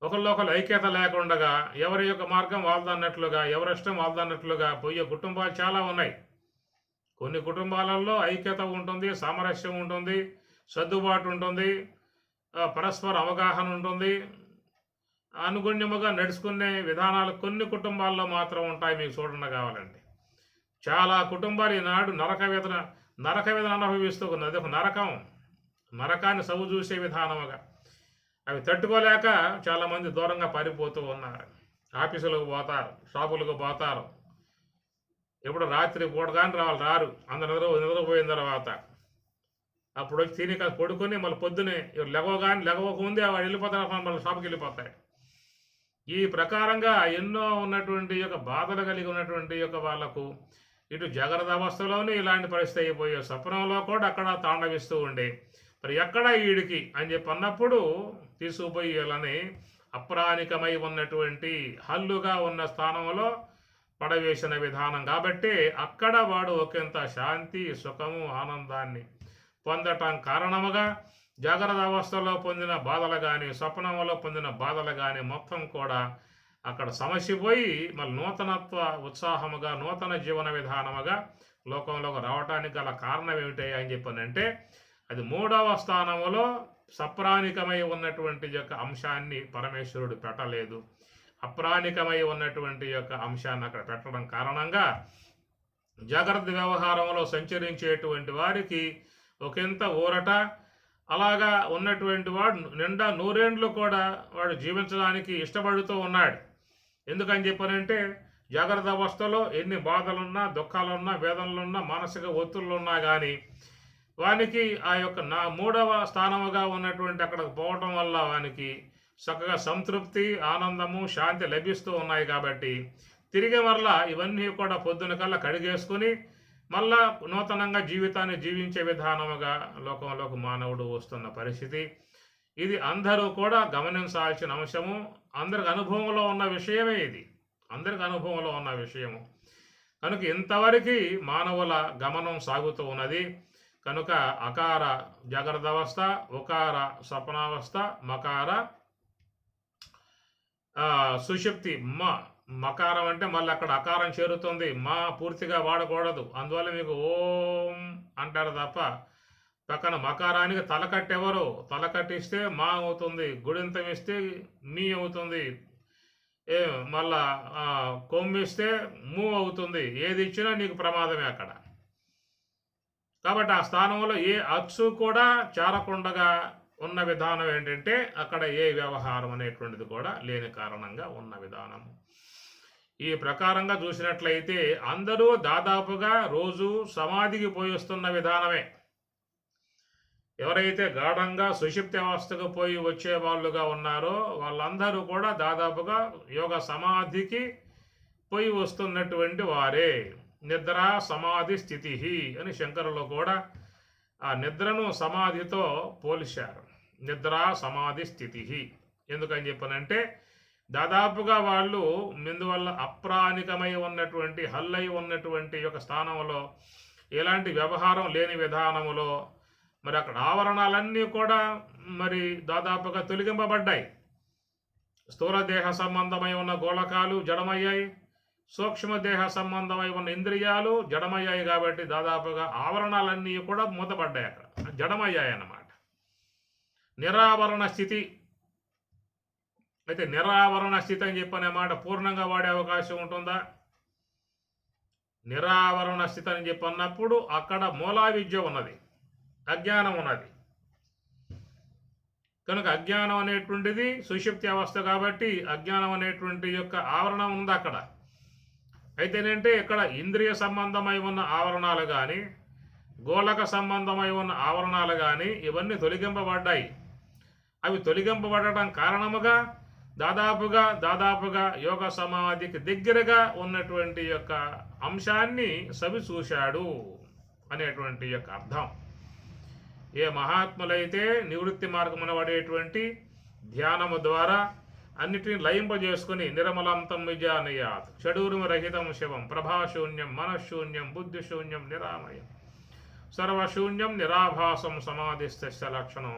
ఒకళ్ళొకళ్ళు ఐక్యత లేకుండా, ఎవరి యొక్క మార్గం వాళ్ళదన్నట్లుగా, ఎవరి ఇష్టం వాళ్ళదన్నట్లుగా పోయే కుటుంబాలు చాలా ఉన్నాయి. కొన్ని కుటుంబాలలో ఐక్యత ఉంటుంది, సామరస్యం ఉంటుంది, సర్దుబాటు ఉంటుంది, పరస్పర అవగాహన ఉంటుంది, అనుగుణ్యముగా నడుచుకునే విధానాలు కొన్ని కుటుంబాల్లో మాత్రం ఉంటాయి. మీకు చూడండి కావాలంటే చాలా కుటుంబాలు ఈనాడు నరక వేదన అనుభవిస్తూ ఉన్నది. ఒక నరకాన్ని సవు చూసే విధానముగా అవి తట్టుకోలేక చాలామంది దూరంగా పారిపోతూ ఉన్నారు. ఆఫీసులకు పోతారు, షాపులకు పోతారు. ఎప్పుడు రాత్రి పూట కానీ రారు. అందరు నిద్రపోయిన తర్వాత అప్పుడు వచ్చి తిని పడుకొని మళ్ళీ పొద్దునే లెగవకముందే వాడు వెళ్ళిపోతారు, మళ్ళీ షాప్కి వెళ్ళిపోతాయి. ఈ ప్రకారంగా ఎన్నో ఉన్నటువంటి యొక్క బాధలు కలిగి ఉన్నటువంటి యొక్క వాళ్ళకు ఇటు జాగ్రత్త అవస్థలోనే ఇలాంటి పరిస్థితి అయిపోయే, స్వప్నంలో కూడా అక్కడ తాండవిస్తూ ఉండే, మరి ఎక్కడ వీడికి అని చెప్పి అన్నప్పుడు తీసుకుపోయి వీళ్ళని అప్రాణికమై ఉన్నటువంటి హల్లుగా ఉన్న స్థానంలో పడవేసిన విధానం కాబట్టి అక్కడ వాడు ఒకంత శాంతి, సుఖము, ఆనందాన్ని పొందటం కారణముగా జాగ్రత్త అవస్థలో పొందిన బాధలు కానీ, స్వప్నంలో పొందిన బాధలు కానీ మొత్తం కూడా అక్కడ సమస్యపోయి మళ్ళీ నూతనత్వ ఉత్సాహముగా, నూతన జీవన విధానముగా లోకంలోకి రావటానికి గల కారణం ఏమిటి అని చెప్పానంటే, అది 3వ స్థానములో సప్రాణికమై ఉన్నటువంటి యొక్క అంశాన్ని పరమేశ్వరుడు పెట్టలేదు. అప్రాణికమై ఉన్నటువంటి యొక్క అంశాన్ని అక్కడ పెట్టడం కారణంగా జాగ్రత్త వ్యవహారంలో సంచరించేటువంటి వారికి ఒకంత ఊరట, అలాగా ఉన్నటువంటి వాడు నిండా 100 ఏండ్లు కూడా వాడు జీవించడానికి ఇష్టపడుతూ ఉన్నాడు. ఎందుకని చెప్పానంటే జాగ్రత్త అవస్థలో ఎన్ని బాధలున్నా, దుఃఖాలున్నా, వేదనలున్నా, మానసిక ఒత్తిళ్ళున్నా కానీ వానికి ఆ యొక్క 3వ స్థానముగా ఉన్నటువంటి అక్కడికి పోవటం వల్ల వానికి చక్కగా సంతృప్తి, ఆనందము, శాంతి లభిస్తూ ఉన్నాయి. కాబట్టి తిరిగి మరలా ఇవన్నీ కూడా పొద్దున కల్లా కడిగేసుకుని మళ్ళా నూతనంగా జీవితాన్ని జీవించే విధానముగా లోకంలోకి మానవుడు వస్తున్న పరిస్థితి. ఇది అందరూ కూడా గమనించాల్సిన అంశము. అందరికి అనుభవంలో ఉన్న విషయమే ఇది. అందరికి అనుభవంలో ఉన్న విషయము. కనుక ఇంతవరకు మానవుల గమనం సాగుతూ ఉన్నది. కనుక అకార జాగ్రత్త అవస్థ, ఉకార స్వప్నావస్థ, మకార సుషుప్తి. మకారం అంటే మళ్ళీ అక్కడ అకారం చేరుతుంది. మా పూర్తిగా వాడకూడదు. అందువల్ల మీకు ఓం అంటారు తప్ప పక్కన మకారానికి తలకట్టెవరు? తలకట్టిస్తే మా అవుతుంది, గుడింతం ఇస్తే మీ అవుతుంది, మళ్ళా కొమ్మిస్తే మూ అవుతుంది. ఏది ఇచ్చినా నీకు ప్రమాదమే అక్కడ. కాబట్టి ఆ స్థానంలో ఏ అచ్చు కూడా చేరకుండగా ఉన్న విధానం ఏంటంటే అక్కడ ఏ వ్యవహారం అనేటువంటిది కూడా లేని కారణంగా ఉన్న విధానం. ఈ ప్రకారంగా చూసినట్లయితే అందరూ దాదాపుగా రోజు సమాధికి పోయి వస్తున్న విధానమే. ఎవరైతే గాఢంగా సుషుప్తి అవస్థకు పోయి వచ్చే వాళ్ళుగా ఉన్నారో వాళ్ళందరూ కూడా దాదాపుగా యోగ సమాధికి పోయి వస్తున్నటువంటి వారే. నిద్ర సమాధి స్థితి అని శంకరులు కూడా ఆ నిద్రను సమాధితో పోల్చారు. నిద్ర సమాధి స్థితి ఎందుకని చెప్పనంటే దాదాపుగా వాళ్ళు ముందువల్ల అప్రాణికమై ఉన్నటువంటి హల్లై ఉన్నటువంటి యొక్క స్థానంలో ఎలాంటి వ్యవహారం లేని విధానములో మరి అక్కడ ఆవరణాలన్నీ కూడా మరి దాదాపుగా తొలగింపబడ్డాయి. స్థూల దేహ సంబంధమై ఉన్న గోళకాలు జడమయ్యాయి, సూక్ష్మదేహ సంబంధమై ఉన్న ఇంద్రియాలు జడమయ్యాయి. కాబట్టి దాదాపుగా ఆవరణాలన్నీ కూడా మూతపడ్డాయి, అక్కడ జడమయ్యాయి అన్నమాట. నిరావరణ స్థితి. అయితే నిరావరణ స్థితి అని చెప్పనే మాట పూర్ణంగా వాడే అవకాశం ఉంటుందా? నిరావరణ స్థితి అని చెప్పన్నప్పుడు అక్కడ మూలా విద్య ఉన్నది, అజ్ఞానం ఉన్నది. కనుక అజ్ఞానం అనేటువంటిది సుషుప్తి అవస్థ కాబట్టి అజ్ఞానం అనేటువంటి యొక్క ఆవరణం ఉంది అక్కడ. అయితేనంటే ఇక్కడ ఇంద్రియ సంబంధమై ఉన్న ఆవరణాలు కానీ గోళక సంబంధమై ఉన్న ఆవరణాలు కానీ ఇవన్నీ తొలగింపబడ్డాయి. అవి తొలగింపబడటం కారణముగా దాదాపుగా యోగ సమాధికి దగ్గరగా ఉన్నటువంటి యొక్క అంశాన్ని సవి చూశాడు అనేటువంటి యొక్క అర్థం. ఏ మహాత్ములైతే నివృత్తి మార్గమున పడేటువంటి ధ్యానము ద్వారా అన్నిటిని లయింపజేసుకుని నిర్మలంతం విజానయాత్ షడూర్మ రహితం శివం ప్రభాశూన్యం మనశూన్యం బుద్ధిశూన్యం నిరామయం సర్వశూన్యం నిరాభాసం సమాధిస్థ లక్షణం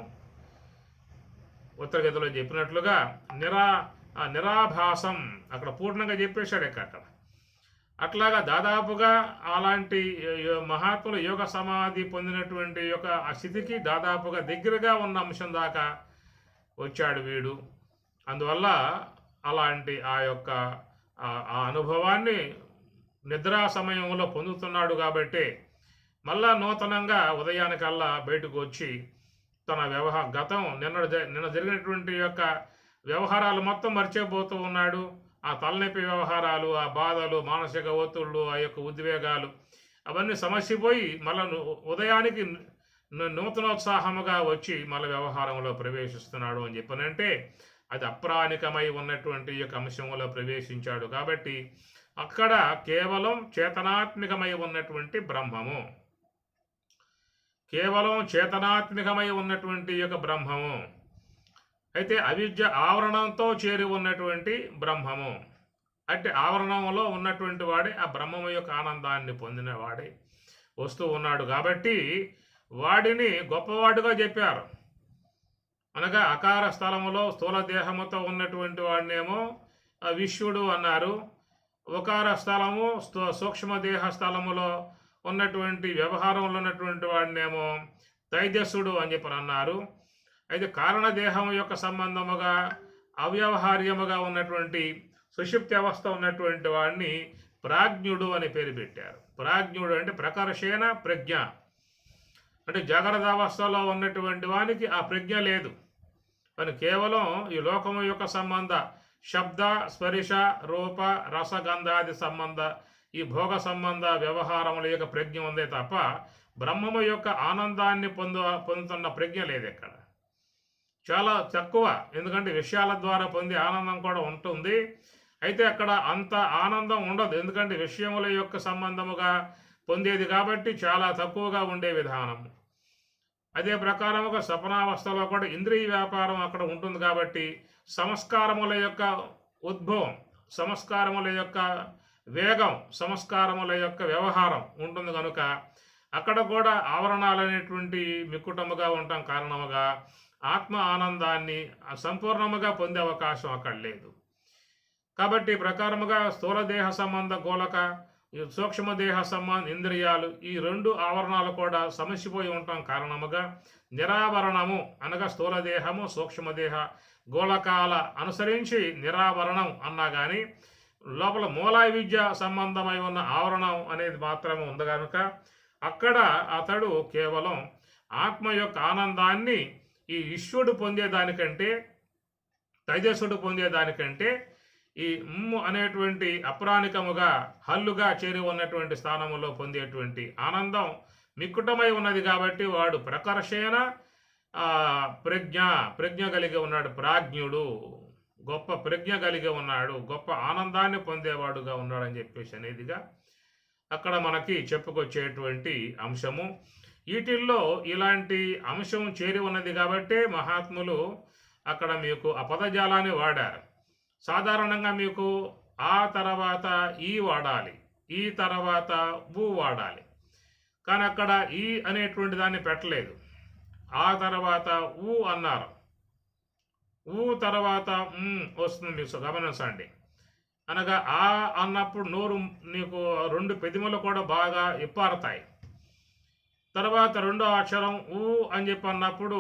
ఉత్తరగతిలో చెప్పినట్లుగా నిరాభాసం అక్కడ పూర్ణంగా చెప్పేశాడు అక్కడ. అట్లాగా దాదాపుగా అలాంటి మహాత్ములు యోగ సమాధి పొందినటువంటి యొక్క ఆ స్థితికి దాదాపుగా దగ్గరగా ఉన్న అంశం దాకా వచ్చాడు వీడు. అందువల్ల అలాంటి ఆ యొక్క ఆ అనుభవాన్ని నిద్రా సమయంలో పొందుతున్నాడు. కాబట్టి మళ్ళా నూతనంగా ఉదయానికల్లా బయటకు వచ్చి తన గతం నిన్న జరిగినటువంటి యొక్క వ్యవహారాలు మొత్తం మర్చిపోతూ ఉన్నాడు. ఆ తలనొప్పి వ్యవహారాలు, ఆ బాధలు, మానసిక ఒత్తిళ్ళు, ఆ యొక్క ఉద్వేగాలు అవన్నీ సమస్యపోయి మళ్ళీ ఉదయానికి నూతనోత్సాహముగా వచ్చి మళ్ళీ వ్యవహారంలో ప్రవేశిస్తున్నాడు అని చెప్పనంటే అది అప్రాణికమై ఉన్నటువంటి యొక్క అంశంలో ప్రవేశించాడు. కాబట్టి అక్కడ కేవలం చేతనాత్మికమై ఉన్నటువంటి బ్రహ్మము, కేవలం చేతనాత్మికమై ఉన్నటువంటి యొక్క బ్రహ్మము. అయితే అవిద్య ఆవరణంతో చేరి ఉన్నటువంటి బ్రహ్మము అంటే ఆవరణంలో ఉన్నటువంటి వాడే ఆ బ్రహ్మము యొక్క ఆనందాన్ని పొందిన వాడే వస్తూ ఉన్నాడు. కాబట్టి వాడిని గొప్పవాడుగా చెప్పారు. అనగా అకార స్థలములో స్థూల దేహముతో ఉన్నటువంటి వాడినేమో విశ్వడు అన్నారు. ఉకార స్థలము సూక్ష్మదేహ స్థలములో ఉన్నటువంటి వ్యవహారంలో ఉన్నటువంటి వాడినేమో తైజస్సుడు అని చెప్పని అన్నారు. అయితే కారణదేహం యొక్క సంబంధముగా అవ్యవహార్యముగా ఉన్నటువంటి సుషుప్తి అవస్థ ఉన్నటువంటి వాడిని ప్రాజ్ఞుడు అని పేరు పెట్టారు. ప్రాజ్ఞుడు అంటే ప్రకర్షేణ ప్రజ్ఞ, అంటే జాగ్రత్త అవస్థలో ఉన్నటువంటి వానికి ఆ ప్రజ్ఞ లేదు. కానీ కేవలం ఈ లోకము యొక్క సంబంధ శబ్ద స్పర్శ రూప రసగంధాది సంబంధ ఈ భోగ సంబంధ వ్యవహారముల యొక్క ప్రజ్ఞ ఉందే తప్ప బ్రహ్మము యొక్క ఆనందాన్ని పొందుతున్న ప్రజ్ఞ లేదు ఇక్కడ. చాలా తక్కువ. ఎందుకంటే విషయాల ద్వారా పొందే ఆనందం కూడా ఉంటుంది. అయితే అక్కడ అంత ఆనందం ఉండదు. ఎందుకంటే విషయముల యొక్క సంబంధముగా పొందేది కాబట్టి చాలా తక్కువగా ఉండే విధానం. అదే ప్రకారముగా స్వప్నావస్థలో కూడా ఇంద్రియ వ్యాపారం అక్కడ ఉంటుంది కాబట్టి సంస్కారముల యొక్క ఉద్భవం, సంస్కారముల యొక్క వేగం, సంస్కారముల యొక్క వ్యవహారం ఉంటుంది కనుక అక్కడ కూడా ఆవరణాలు అనేటువంటి మిక్కుటముగా ఉండటం కారణముగా ఆత్మ ఆనందాన్ని సంపూర్ణముగా పొందే అవకాశం అక్కడ లేదు. కాబట్టి ప్రకారముగా స్థూల దేహ సంబంధ గోళక, సూక్ష్మదేహ సంబంధ ఇంద్రియాలు, ఈ రెండు ఆవరణాలు కూడా సమసిపోయి ఉండటం కారణముగా నిరావరణము అనగా స్థూల దేహము సూక్ష్మదేహ గోళకాల అనుసరించి నిరావరణం అన్నా కానీ లోపల మూల విద్య సంబంధమై ఉన్న ఆవరణం అనేది మాత్రమే ఉంది కనుక అక్కడ అతడు కేవలం ఆత్మ యొక్క ఆనందాన్ని ఈ ఈశ్వరుడు పొందేదానికంటే, తైజసుడు పొందేదానికంటే ఈ అనేటువంటి అప్రాణికముగా హల్లుగా చేరి ఉన్నటువంటి స్థానములో పొందేటువంటి ఆనందం మిక్కుటమై ఉన్నది కాబట్టి వాడు ప్రకర్షణ ప్రజ్ఞ కలిగి ఉన్నాడు, ప్రాజ్ఞుడు, గొప్ప ప్రజ్ఞ కలిగి ఉన్నాడు, గొప్ప ఆనందాన్ని పొందేవాడుగా ఉన్నాడు అని చెప్పేసి అనేదిగా అక్కడ మనకి చెప్పుకొచ్చేటువంటి అంశము. వీటిల్లో ఇలాంటి అంశం చేరి ఉన్నది కాబట్టి మహాత్ములు అక్కడ మీకు ఆ పదజాలాన్ని వాడారు. సాధారణంగా మీకు ఆ తర్వాత ఈ వాడాలి, ఈ తర్వాత ఊ వాడాలి, కానీ అక్కడ ఈ అనేటువంటి దాన్ని పెట్టలేదు. ఆ తర్వాత ఊ అన్నారు, ఊ తర్వాత వస్తుంది, మీకు గమనించండి. అనగా ఆ అన్నప్పుడు నోరు నీకు రెండు పెదిమలు కూడా బాగా ఇప్పారతాయి. తర్వాత రెండో అక్షరం ఊ అని చెప్పి అన్నప్పుడు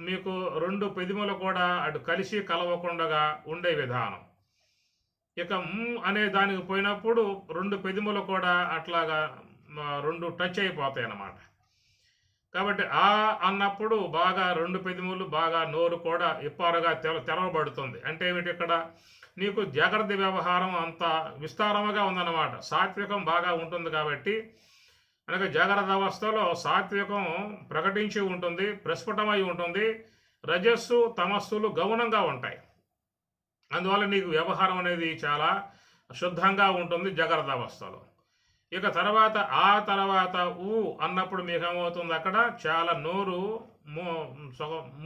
మీకు రెండు పెదిమలు కూడా అటు కలిసి కలవకుండా ఉండే విధానం. ఇక అనే దానికి పోయినప్పుడు రెండు పెదిమలు కూడా అట్లాగా రెండు టచ్ అయిపోతాయి అన్నమాట. కాబట్టి ఆ అన్నప్పుడు బాగా రెండు పెదిమలు బాగా నోరు కూడా ఇప్పారుగా తెరవబడుతుంది. అంటే ఏమిటి, ఇక్కడ నీకు జాగ్రత్త వ్యవహారం అంత విస్తారముగా ఉందన్నమాట. సాత్వికం బాగా ఉంటుంది కాబట్టి అనగా జాగ్రత్త అవస్థలో సాత్వికం ప్రకటించి ఉంటుంది, ప్రస్ఫుటమై ఉంటుంది. రజస్సు తమస్సులు గౌనంగా ఉంటాయి. అందువల్ల నీకు వ్యవహారం అనేది చాలా శుద్ధంగా ఉంటుంది జాగ్రత్త అవస్థలో. ఇక తర్వాత ఆ తర్వాత ఊ అన్నప్పుడు మీకు ఏమవుతుంది, అక్కడ చాలా నోరు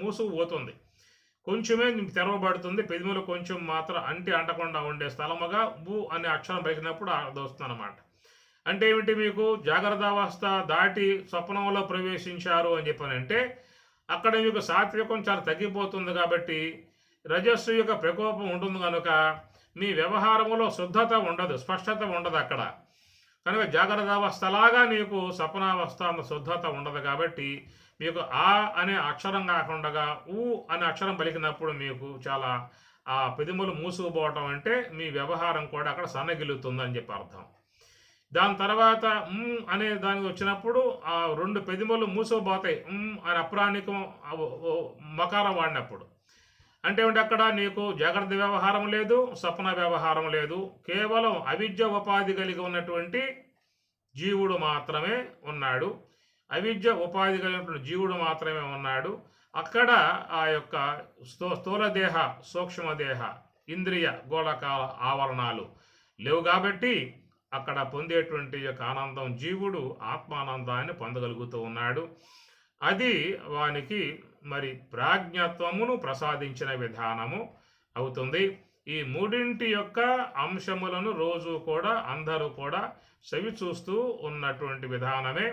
మూసుకు పోతుంది, కొంచెమే తెరవబడుతుంది. పెదిమలు కొంచెం మాత్రం అంటకుండా ఉండే స్థలముగా ఊ అనే అక్షరం పలికినప్పుడు అది వస్తుంది అన్నమాట. అంటే ఏమిటి, మీకు జాగ్రత్త అవస్థ దాటి స్వప్నంలో ప్రవేశించారు అని చెప్పనంటే అక్కడ మీకు సాత్వికం చాలా తగ్గిపోతుంది కాబట్టి రజస్సు యొక్క ప్రకోపం ఉంటుంది కనుక మీ వ్యవహారములో శుద్ధత ఉండదు, స్పష్టత ఉండదు అక్కడ. కనుక జాగ్రత్త అవస్థలాగా నీకు స్వప్నావస్థ అంత శుద్ధత ఉండదు కాబట్టి మీకు ఆ అనే అక్షరం కాకుండా ఊ అనే అక్షరం పలికినప్పుడు మీకు చాలా ఆ పెదిములు మూసుకుపోవటం అంటే మీ వ్యవహారం కూడా అక్కడ సన్నగిలుతుందని చెప్పి అర్థం. దాని తర్వాత అనే దానికి వచ్చినప్పుడు ఆ రెండు పెదిమలు మూసుకుపోతాయి అని అప్రాణికం మకారం వాడినప్పుడు. అంటే ఏమిటి, అక్కడ నీకు జాగ్రత్త వ్యవహారం లేదు, స్వప్న వ్యవహారం లేదు, కేవలం అవిద్య ఉపాధి కలిగి ఉన్నటువంటి జీవుడు మాత్రమే ఉన్నాడు. అవిద్య ఉపాధి కలిగినటువంటి జీవుడు మాత్రమే ఉన్నాడు. అక్కడ ఆ యొక్క స్థూలదేహ సూక్ష్మదేహ ఇంద్రియ గోళకాల ఆవరణాలు లేవు కాబట్టి అక్కడ పొందేటువంటి యొక్క ఆనందం జీవుడు ఆత్మానందాన్ని పొందగలుగుతూ ఉన్నాడు. అది వానికి మరి ప్రాజ్ఞత్వమును ప్రసాదించిన విధానము అవుతుంది. ఈ మూడింటి యొక్క అంశములను రోజు కూడా అందరూ కూడా సవి చూస్తూ ఉన్నటువంటి విధానమే.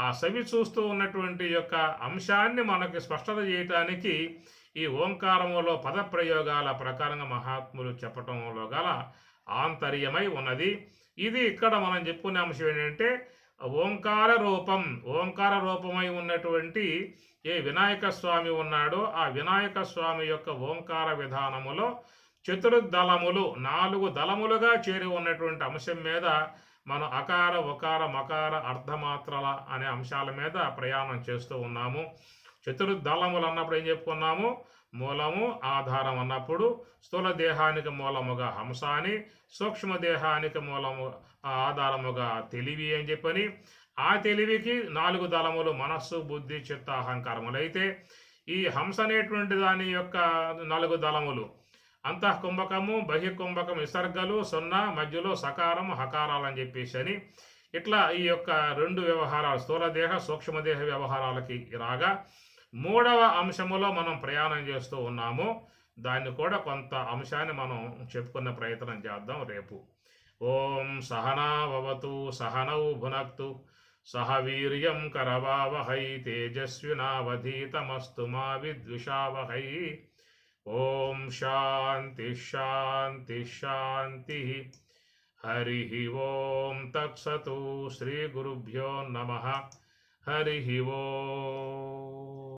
ఆ సవి చూస్తూ ఉన్నటువంటి యొక్క అంశాన్ని మనకి స్పష్టత చేయటానికి ఈ ఓంకారములో పదప్రయోగాల ప్రకారంగా మహాత్ములు చెప్పటంలో గల ఆంతర్యమై ఉన్నది. ఇది ఇక్కడ మనం చెప్పుకునే అంశం ఏంటంటే ఓంకార రూపమై ఉన్నటువంటి ఏ వినాయక స్వామి ఉన్నాడో ఆ వినాయక స్వామి యొక్క ఓంకార విధానములో చతుర్దళములు 4 దళములుగా చేరి ఉన్నటువంటి అంశం మీద మనం అకార ఉకార మకార అర్ధమాత్రల అనే అంశాల మీద ప్రయాణం చేస్తూ ఉన్నాము. చతుర్దళములు అన్నప్పుడు ఏం చెప్పుకున్నాము, మూలము ఆధారం అన్నప్పుడు స్థూల దేహానికి మూలముగా హంస అని, సూక్ష్మదేహానికి మూలము ఆధారముగా తెలివి అని చెప్పని, ఆ తెలివికి 4 దళములు మనస్సు బుద్ధి చిత్త అహంకారములు. అయితే ఈ హంస అనేటువంటి దాని యొక్క 4 దళములు అంతఃకుంభకము బహిర్కుంభకం విసర్గలు 0 మధ్యలో సకారము హకారాలు అని చెప్పేసి అని ఇట్లా ఈ యొక్క 2 వ్యవహారాలు స్థూలదేహ, సూక్ష్మదేహ వ్యవహారాలకి రాగా 3వ అంశములో మనం ప్రయాణం చేస్తూ ఉన్నాము. దాన్ని కూడా కొంత అంశాన్ని మనం చెప్పుకునే ప్రయత్నం చేద్దాం రేపు. ఓం సహనావవతు సహనౌ భునక్తు సహ వీర్యం కరవావహై తేజస్వినావధీతమస్తు మా విద్విషావహై. ఓం శాంతి శాంతి శాంతి. హరి ఓం తత్సతు. శ్రీ గురుభ్యో నమః. హరి ఓం.